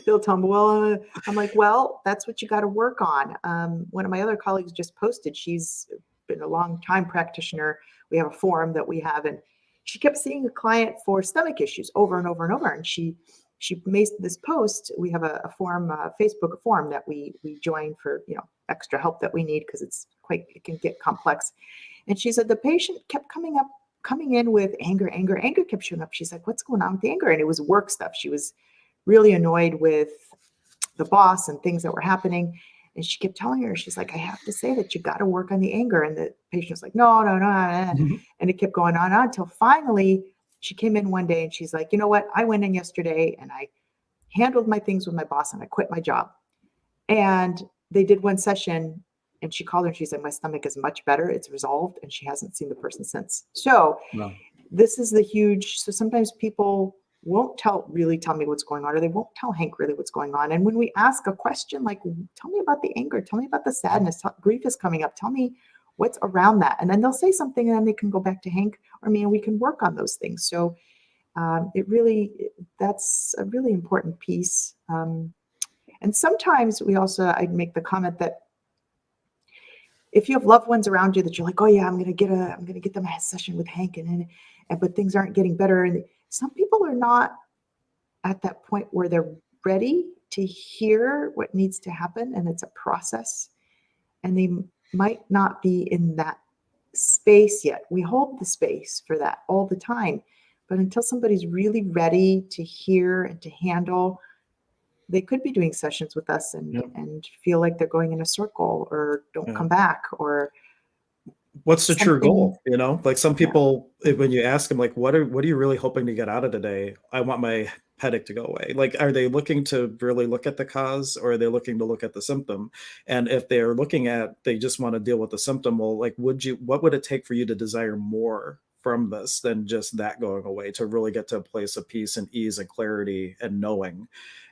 They'll tell me, well, I'm like, well, that's what you got to work on. One of my other colleagues just posted, she's been a long time practitioner. We have a forum that we have, and she kept seeing a client for stomach issues over and over and over. And she made this post. We have a forum, Facebook forum that we join for, extra help that we need, because it can get complex. And she said the patient kept coming in with anger kept showing up. She's like, what's going on with the anger? And it was work stuff. She was really annoyed with the boss and things that were happening. And she kept telling her, she's like, I have to say that you got to work on the anger. And the patient was like, no. And it kept going on until finally she came in one day and she's like, you know what? I went in yesterday and I handled my things with my boss and I quit my job. And they did one session, and she called her and she said, my stomach is much better. It's resolved. And she hasn't seen the person since. So This is so sometimes people won't really tell me what's going on, or they won't tell Hank really what's going on. And when we ask a question like, tell me about the anger, tell me about the sadness, grief is coming up, tell me what's around that. And then they'll say something, and then they can go back to Hank or me, and we can work on those things. So that's a really important piece. And sometimes I'd make the comment that if you have loved ones around you that you're like, oh yeah, I'm going to get them a session with Hank, but things aren't getting better. And some people are not at that point where they're ready to hear what needs to happen, and it's a process, and they might not be in that space yet. We hold the space for that all the time, but until somebody's really ready to hear and to handle, they could be doing sessions with us and feel like they're going in a circle or don't come back, or what's the true goal? Like some people, when you ask them, like, what are you really hoping to get out of today? I want my headache to go away. Like, are they looking to really look at the cause, or are they looking to look at the symptom? And if they're they just want to deal with the symptom, well, like, what would it take for you to desire more from this than just that going away, to really get to a place of peace and ease and clarity and knowing?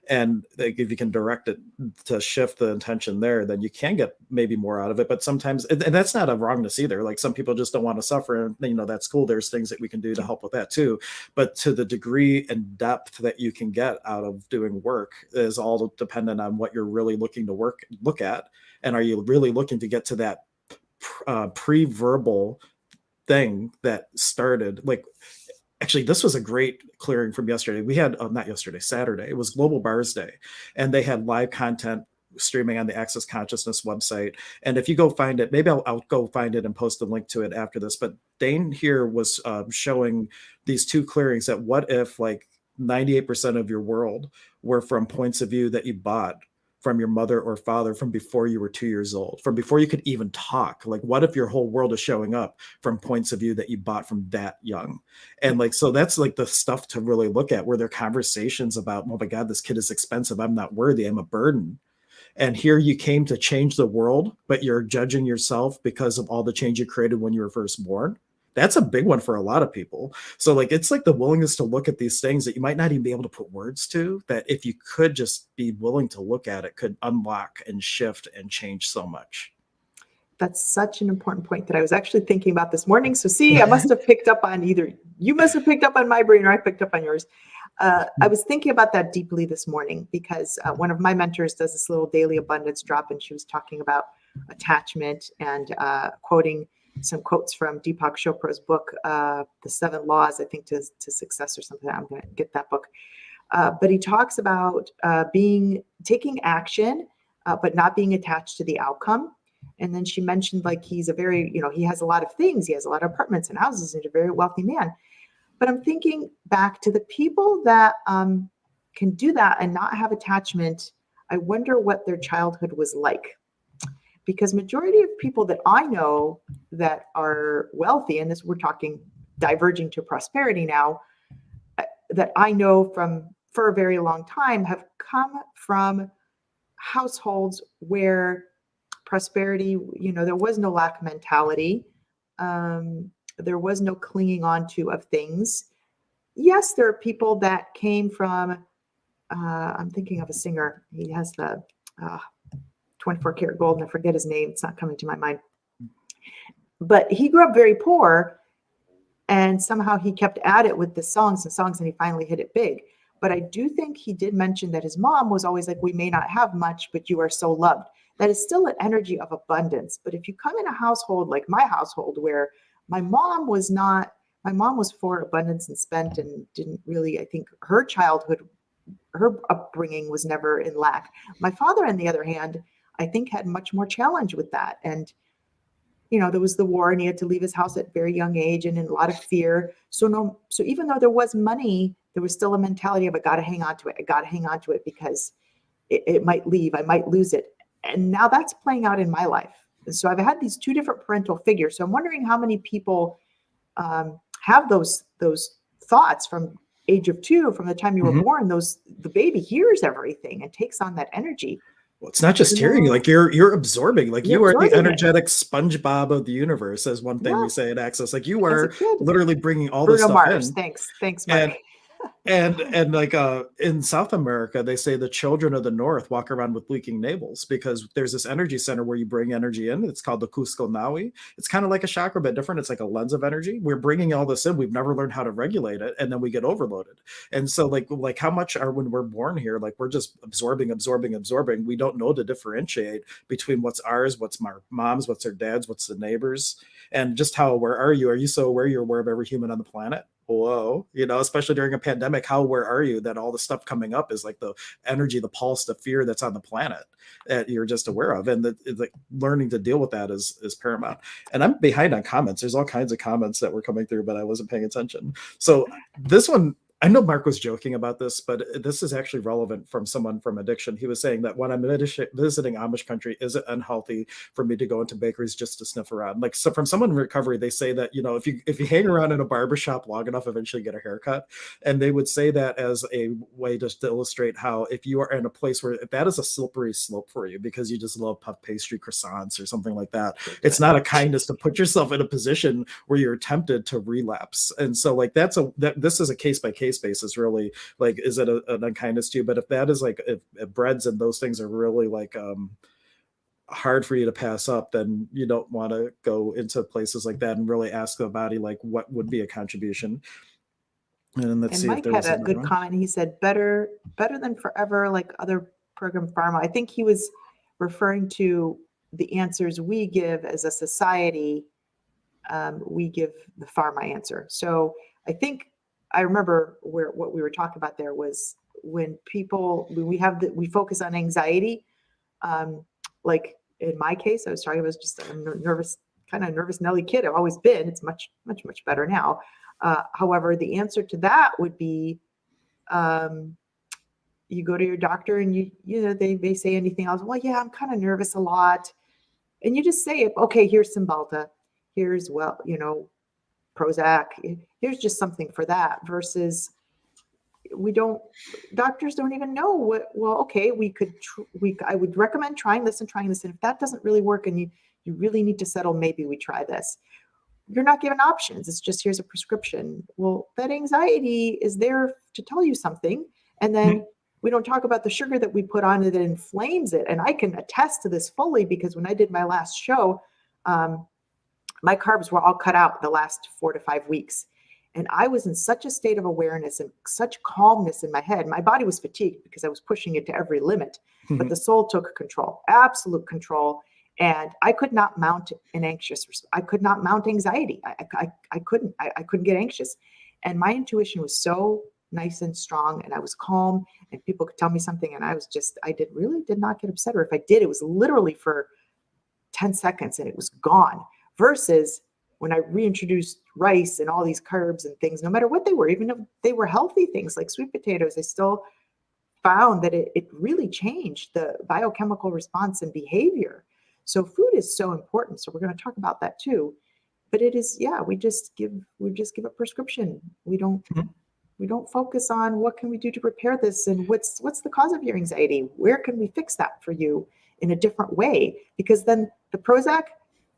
And like, if you can direct it to shift the intention there, then you can get maybe more out of it. But sometimes, and that's not a wrongness either. Like some people just don't want to suffer, and that's cool. There's things that we can do to help with that too. But to the degree and depth that you can get out of doing work is all dependent on what you're really looking to look at. And are you really looking to get to that pre-verbal thing that started like, actually, this was a great clearing from yesterday. We had, not yesterday, Saturday. It was Global Bars Day, and they had live content streaming on the Access Consciousness website. And if you go find it, maybe I'll go find it and post a link to it after this. But Dane here was showing these two clearings that what if like 98% of your world were from points of view that you bought from your mother or father from before you were 2 years old, from before you could even talk. Like, what if your whole world is showing up from points of view that you bought from that young? And like, so that's like the stuff to really look at, where there are conversations about, oh my God, this kid is expensive. I'm not worthy. I'm a burden. And here you came to change the world, but you're judging yourself because of all the change you created when you were first born. That's a big one for a lot of people. So like, it's like the willingness to look at these things that you might not even be able to put words to, that if you could just be willing to look at it, could unlock and shift and change so much. That's such an important point that I was actually thinking about this morning. So see, I must have picked up on either you must have picked up on my brain or I picked up on yours. I was thinking about that deeply this morning because one of my mentors does this little daily abundance drop, and she was talking about attachment and quoting some quotes from Deepak Chopra's book, The 7 Laws, I think, to Success or something. I'm going to get that book. But he talks about taking action, but not being attached to the outcome. And then she mentioned like he's a very, he has a lot of things. He has a lot of apartments and houses and a very wealthy man. But I'm thinking back to the people that can do that and not have attachment. I wonder what their childhood was like. Because majority of people that I know that are wealthy, and this we're talking diverging to prosperity now, that I know for a very long time have come from households where prosperity, there was no lack mentality. There was no clinging on to of things. Yes, there are people that came from, I'm thinking of a singer. He has the 24 karat gold, and I forget his name. It's not coming to my mind. But he grew up very poor, and somehow he kept at it with the songs, and he finally hit it big. But I do think he did mention that his mom was always like, we may not have much, but you are so loved. That is still an energy of abundance. But if you come in a household like my household, where my mom was for abundance and spent and didn't really, I think her childhood, her upbringing was never in lack. My father, on the other hand, I think had much more challenge with that. And, there was the war and he had to leave his house at a very young age and in a lot of fear. So even though there was money, there was still a mentality of, I got to hang on to it. I got to hang on to it because it might leave. I might lose it. And now that's playing out in my life. And so I've had these two different parental figures. So I'm wondering how many people have those thoughts from age of 2, from the time you were born. The baby hears everything and takes on that energy. Well, it's not just hearing, like you're absorbing, like you are the energetic SpongeBob of the universe, as one thing we say at Access. Like you are literally bringing all this stuff Mars. in. Thanks, Mark. And like in South America, they say the children of the North walk around with leaking navels because there's this energy center where you bring energy in. It's called the Cusco Nawi. It's kind of like a chakra, but different. It's like a lens of energy. We're bringing all this in. We've never learned how to regulate it, and then we get overloaded. And so like how much are when we're born here? Like we're just absorbing. We don't know to differentiate between what's ours, what's my mom's, what's her dad's, what's the neighbor's, and just how aware are you? Are you so aware you're aware of every human on the planet? Whoa, especially during a pandemic, how aware are you that all the stuff coming up is like the energy, the pulse, the fear that's on the planet that you're just aware of, and like learning to deal with that is paramount. And I'm behind on comments. There's all kinds of comments that were coming through, but I wasn't paying attention. So this one, I know Mark was joking about this, but this is actually relevant from someone from addiction. He was saying that when I'm visiting Amish country, is it unhealthy for me to go into bakeries just to sniff around? Like, so from someone in recovery, they say that, if you hang around in a barbershop long enough, eventually get a haircut. And they would say that as a way just to illustrate how if you are in a place where that is a slippery slope for you because you just love puff pastry croissants or something like that, it's not a kindness to put yourself in a position where you're tempted to relapse. And so like this is a case-by-case basis, really. Like, is it an unkindness to you? But if that is like if breads and those things are really like hard for you to pass up, then you don't want to go into places like that and really ask the body like what would be a contribution. And let's see. Mike had a good comment. He said better than forever, like other program pharma. I think he was referring to the answers we give as a society, we give the pharma answer. So I remember what we were talking about there was when we focus on anxiety, like in my case, I was just a nervous Nelly kid. I've always been. It's much better now. However, the answer to that would be, you go to your doctor and you know, they say anything else. Well, yeah, I'm kind of nervous a lot. And you just say, okay, here's Cymbalta. Here's, Prozac. Here's just something for that, versus doctors don't even know okay, I would recommend trying this. And if that doesn't really work and you really need to settle, maybe we try this. You're not given options. It's just, here's a prescription. Well, that anxiety is there to tell you something. And then we don't talk about the sugar that we put on it that inflames it. And I can attest to this fully, because when I did my last show, my carbs were all cut out the last 4 to 5 weeks. And I was in such a state of awareness and such calmness in my head. My body was fatigued because I was pushing it to every limit, but the soul took control, absolute control. And I could not mount I could not mount anxiety. I couldn't get anxious. And my intuition was so nice and strong, and I was calm, and people could tell me something, and I did not get upset. Or if I did, it was literally for 10 seconds and it was gone. Versus when I reintroduced rice and all these carbs and things, no matter what they were, even if they were healthy things like sweet potatoes, I still found that it really changed the biochemical response and behavior. So food is so important. So we're going to talk about that too. But it is, we just give a prescription. We don't focus on what can we do to repair this, and what's the cause of your anxiety? Where can we fix that for you in a different way? Because then the Prozac,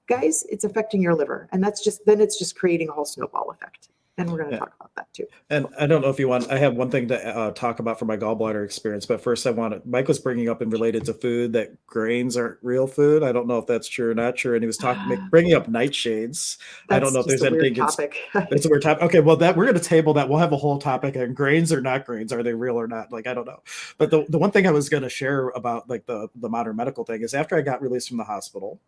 guys, it's affecting your liver, and it's just creating a whole snowball effect. And we're going to talk about that too. And I don't know if you want, I have one thing to talk about from my gallbladder experience, but first Mike was bringing up and related to food that grains aren't real food. I don't know if that's true or not true. And he was bringing up nightshades. I don't know if there's anything. It's a weird topic. Okay. Well, we're going to table that. We'll have a whole topic on grains or not grains. Are they real or not? Like, I don't know. But the one thing I was going to share about like the modern medical thing is, after I got released from the hospital,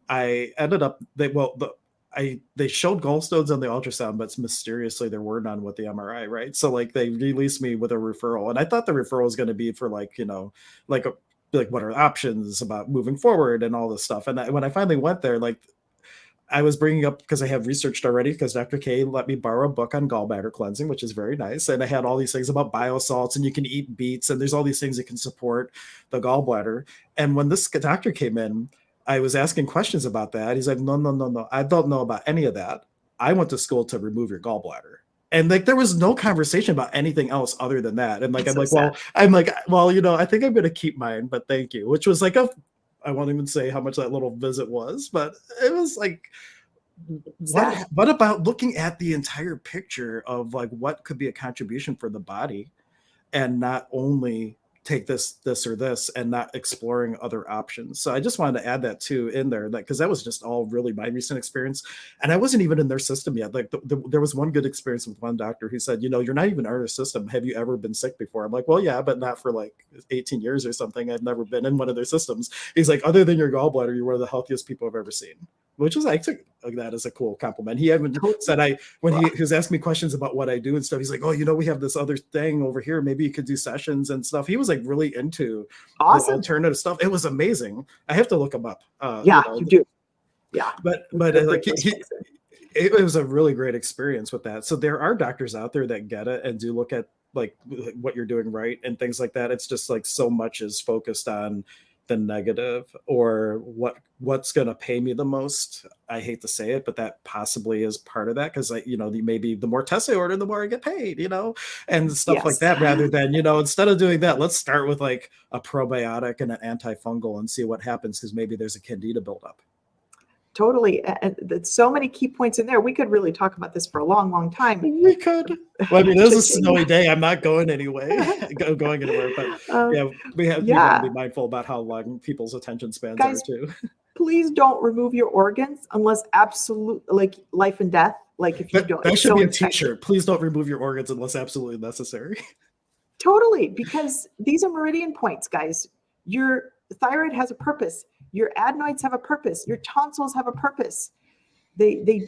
I ended up, they showed gallstones on the ultrasound, but mysteriously there were none with the MRI, right? So like they released me with a referral, and I thought the referral was going to be for like, like what are options about moving forward and all this stuff. And when I finally went there, like I was bringing up, because I have researched already, because Dr. K let me borrow a book on gallbladder cleansing, which is very nice. And I had all these things about biosalts, and you can eat beets, and there's all these things that can support the gallbladder. And when this doctor came in, I was asking questions about that. He's like, no. I don't know about any of that. I went to school to remove your gallbladder. And like, there was no conversation about anything else other than that. And like, I think I'm going to keep mine, but thank you. Which was like I won't even say how much that little visit was, but it was like, what about looking at the entire picture of like what could be a contribution for the body, and not only take this or this, and not exploring other options. So I just wanted to add that too in there, because that was just all really my recent experience. And I wasn't even in their system yet. Like there was one good experience with one doctor who said, you're not even in our system. Have you ever been sick before? I'm like, well, yeah, but not for like 18 years or something. I've never been in one of their systems. He's like, other than your gallbladder, you're one of the healthiest people I've ever seen. Which was, I took that as a cool compliment. He even said, when he was asking me questions about what I do and stuff, he's like, oh, we have this other thing over here. Maybe you could do sessions and stuff. He was like really into the alternative stuff. It was amazing. I have to look him up. You do. Yeah. But like it was a really great experience with that. So there are doctors out there that get it and do look at like what you're doing right and things like that. It's just like so much is focused on the negative, or what's going to pay me the most. I hate to say it, but that possibly is part of that, because maybe the more tests I order, the more I get paid, and stuff like that, rather than instead of doing that, let's start with like a probiotic and an antifungal and see what happens, because maybe there's a candida buildup. Totally. And there's so many key points in there. We could really talk about this for a long, long time. We could. Well, I mean, it was a snowy day. I'm not going anywhere, but we have to be mindful about how long people's attention spans are too. Please don't remove your organs unless absolute, like life and death. Like if you don't, that should be a t-shirt. Please don't remove your organs unless absolutely necessary. Totally. Because these are meridian points, guys. Your thyroid has a purpose. Your adenoids have a purpose. Your tonsils have a purpose. They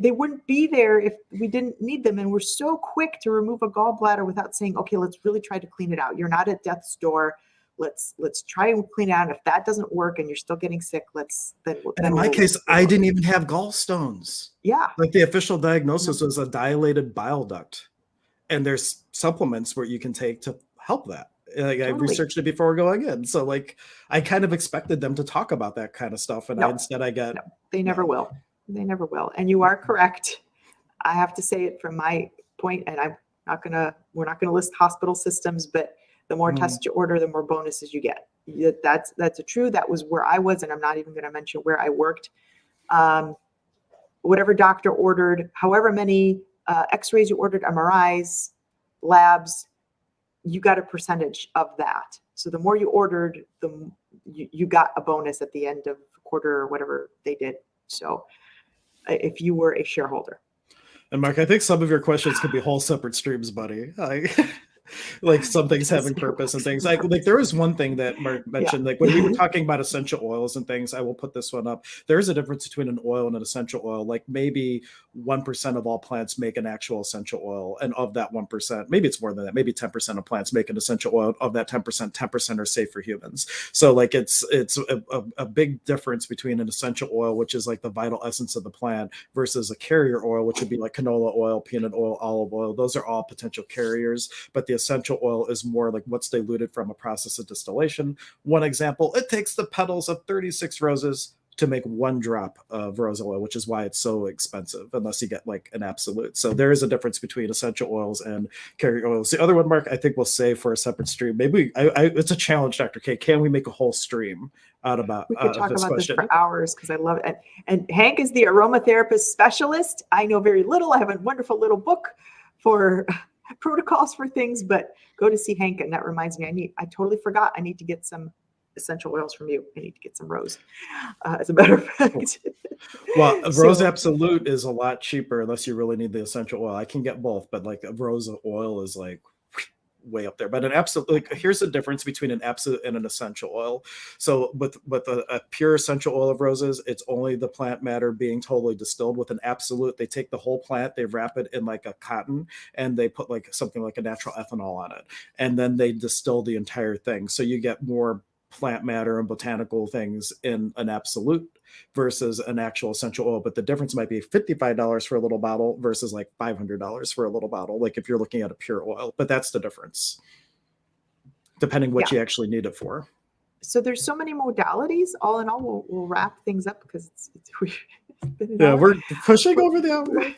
wouldn't be there if we didn't need them. And we're so quick to remove a gallbladder without saying, okay, let's really try to clean it out. You're not at death's door. Let's try and clean it out. And if that doesn't work and you're still getting sick, And in my case, I didn't even have gallstones. Yeah. Like the official diagnosis was a dilated bile duct. And there's supplements where you can take to help that. Like, I researched it before going in. So like, I kind of expected them to talk about that kind of stuff. And they never will. They never will. And you are correct. I have to say it from my point, and we're not gonna list hospital systems, but the more tests you order, the more bonuses you get. That's true. That was where I was, and I'm not even gonna mention where I worked. Whatever doctor ordered, however many x-rays you ordered, MRIs, labs, you got a percentage of that. So the more you ordered, you got a bonus at the end of the quarter or whatever they did. So if you were a shareholder. And Mark, I think some of your questions could be whole separate streams, buddy. Like some things having purpose and things like there was one thing that Mark mentioned, like when we were talking about essential oils and things, I will put this one up. There is a difference between an oil and an essential oil. Like maybe 1% of all plants make an actual essential oil. And of that 1%, maybe it's more than that, maybe 10% of plants make an essential oil. Of that 10% are safe for humans. So like it's a big difference between an essential oil, which is like the vital essence of the plant, versus a carrier oil, which would be like canola oil, peanut oil, olive oil. Those are all potential carriers, but the essential oil is more like what's diluted from a process of distillation. One example, it takes the petals of 36 roses to make 1 drop of rose oil, which is why it's so expensive, unless you get like an absolute. So there is a difference between essential oils and carrier oils. The other one, Mark, I think we'll save for a separate stream. Maybe it's a challenge, Dr. K. Can we make a whole stream out about we could talk about this for hours because I love it. And Hank is the aromatherapist specialist. I know very little. I have a wonderful little book for protocols for things, but go to see Hank. And that reminds me, I totally forgot. I need to get some essential oils from you. I need to get some rose, as a matter of fact. Well, rose absolute is a lot cheaper unless you really need the essential oil. I can get both, but like a rose oil is like way up there. But an absolute, like, here's the difference between an absolute and an essential oil. So with a pure essential oil of roses, it's only the plant matter being totally distilled. With an absolute, they take the whole plant, they wrap it in like a cotton, and they put like something like a natural ethanol on it, and then they distill the entire thing. So you get more plant matter and botanical things in an absolute versus an actual essential oil. But the difference might be $55 for a little bottle versus like $500 for a little bottle, like if you're looking at a pure oil. But that's the difference, depending what you actually need it for. So there's so many modalities. All in all, we'll wrap things up because it's been we're pushing over the hour.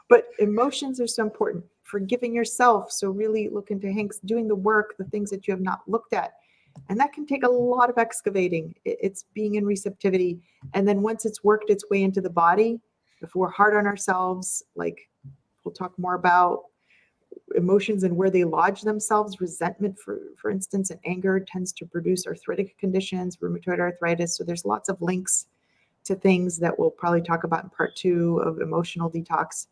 But emotions are so important. Forgiving yourself. So really look into Hank's doing the work, the things that you have not looked at. And that can take a lot of excavating. It's being in receptivity. And then once it's worked its way into the body, if we're hard on ourselves, like we'll talk more about emotions and where they lodge themselves. Resentment, for instance, and anger tends to produce arthritic conditions, rheumatoid arthritis. So there's lots of links to things that we'll probably talk about in part 2 of emotional detox.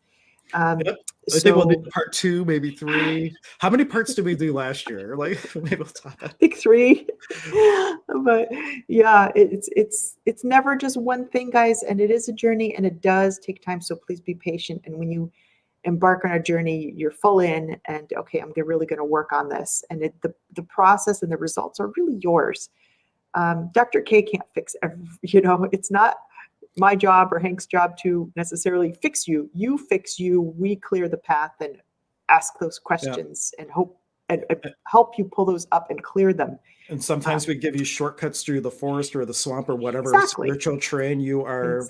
I think we'll do part 2, maybe 3. How many parts did we do last year? Like maybe we'll talk. I think 3. But yeah, it's never just one thing, guys, and it is a journey, and it does take time. So please be patient. And when you embark on a journey, you're full in, and okay, I'm really going to work on this. And the process and the results are really yours. Dr. K can't fix it's not my job or Hank's job to necessarily fix you. You fix you. We clear the path and ask those questions and hope and help you pull those up and clear them. And sometimes we give you shortcuts through the forest or the swamp or whatever spiritual terrain you are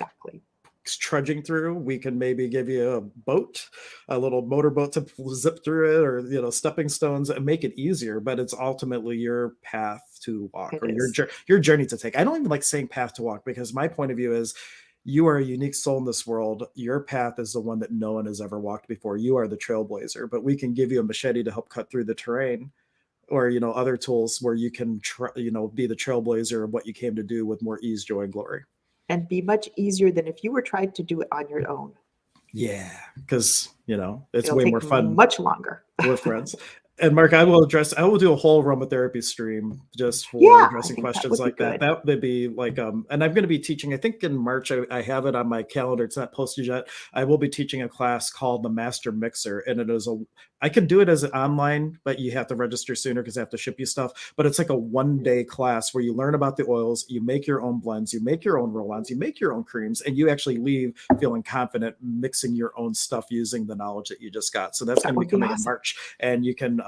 trudging through. We can maybe give you a boat, a little motorboat to zip through it, or stepping stones, and make it easier. But it's ultimately your path to walk, or your journey to take. I don't even like saying path to walk, because my point of view is you are a unique soul in this world. Your path is the one that no one has ever walked before. You are the trailblazer, but we can give you a machete to help cut through the terrain, or other tools where you can be the trailblazer of what you came to do with more ease, joy, and glory. And be much easier than if you were trying to do it on your own. Yeah, because it's It'll way take more fun. Much longer. With friends. And Mark, I will do a whole aromatherapy stream just for Yeah, I addressing think that questions would be like that. good. That would be like, and I'm going to be teaching, I think in March, I have it on my calendar. It's not posted yet. I will be teaching a class called the Master Mixer. And I can do it as an online, but you have to register sooner because I have to ship you stuff. But it's like a 1-day class where you learn about the oils, you make your own blends, you make your own roll-ons, you make your own creams, and you actually leave feeling confident mixing your own stuff using the knowledge that you just got. So that's That going to be would be coming in awesome. March. And you can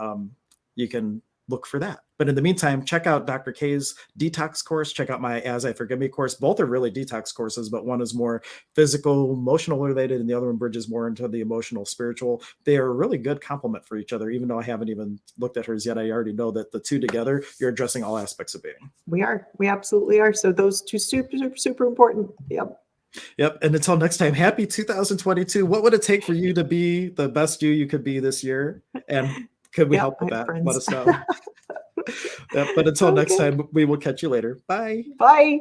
look for that. But in the meantime, check out Dr. K's detox course. Check out my As I Forgive Me course. Both are really detox courses, but one is more physical, emotional related, and the other one bridges more into the emotional, spiritual. They are a really good complement for each other. Even though I haven't even looked at hers yet, I already know that the two together, you're addressing all aspects of being. We absolutely are. So those two super important. Yep. Yep. And until next time, happy 2022. What would it take for you to be the best you could be this year? And could we help with that? Let us know. But until next time, we will catch you later. Bye. Bye.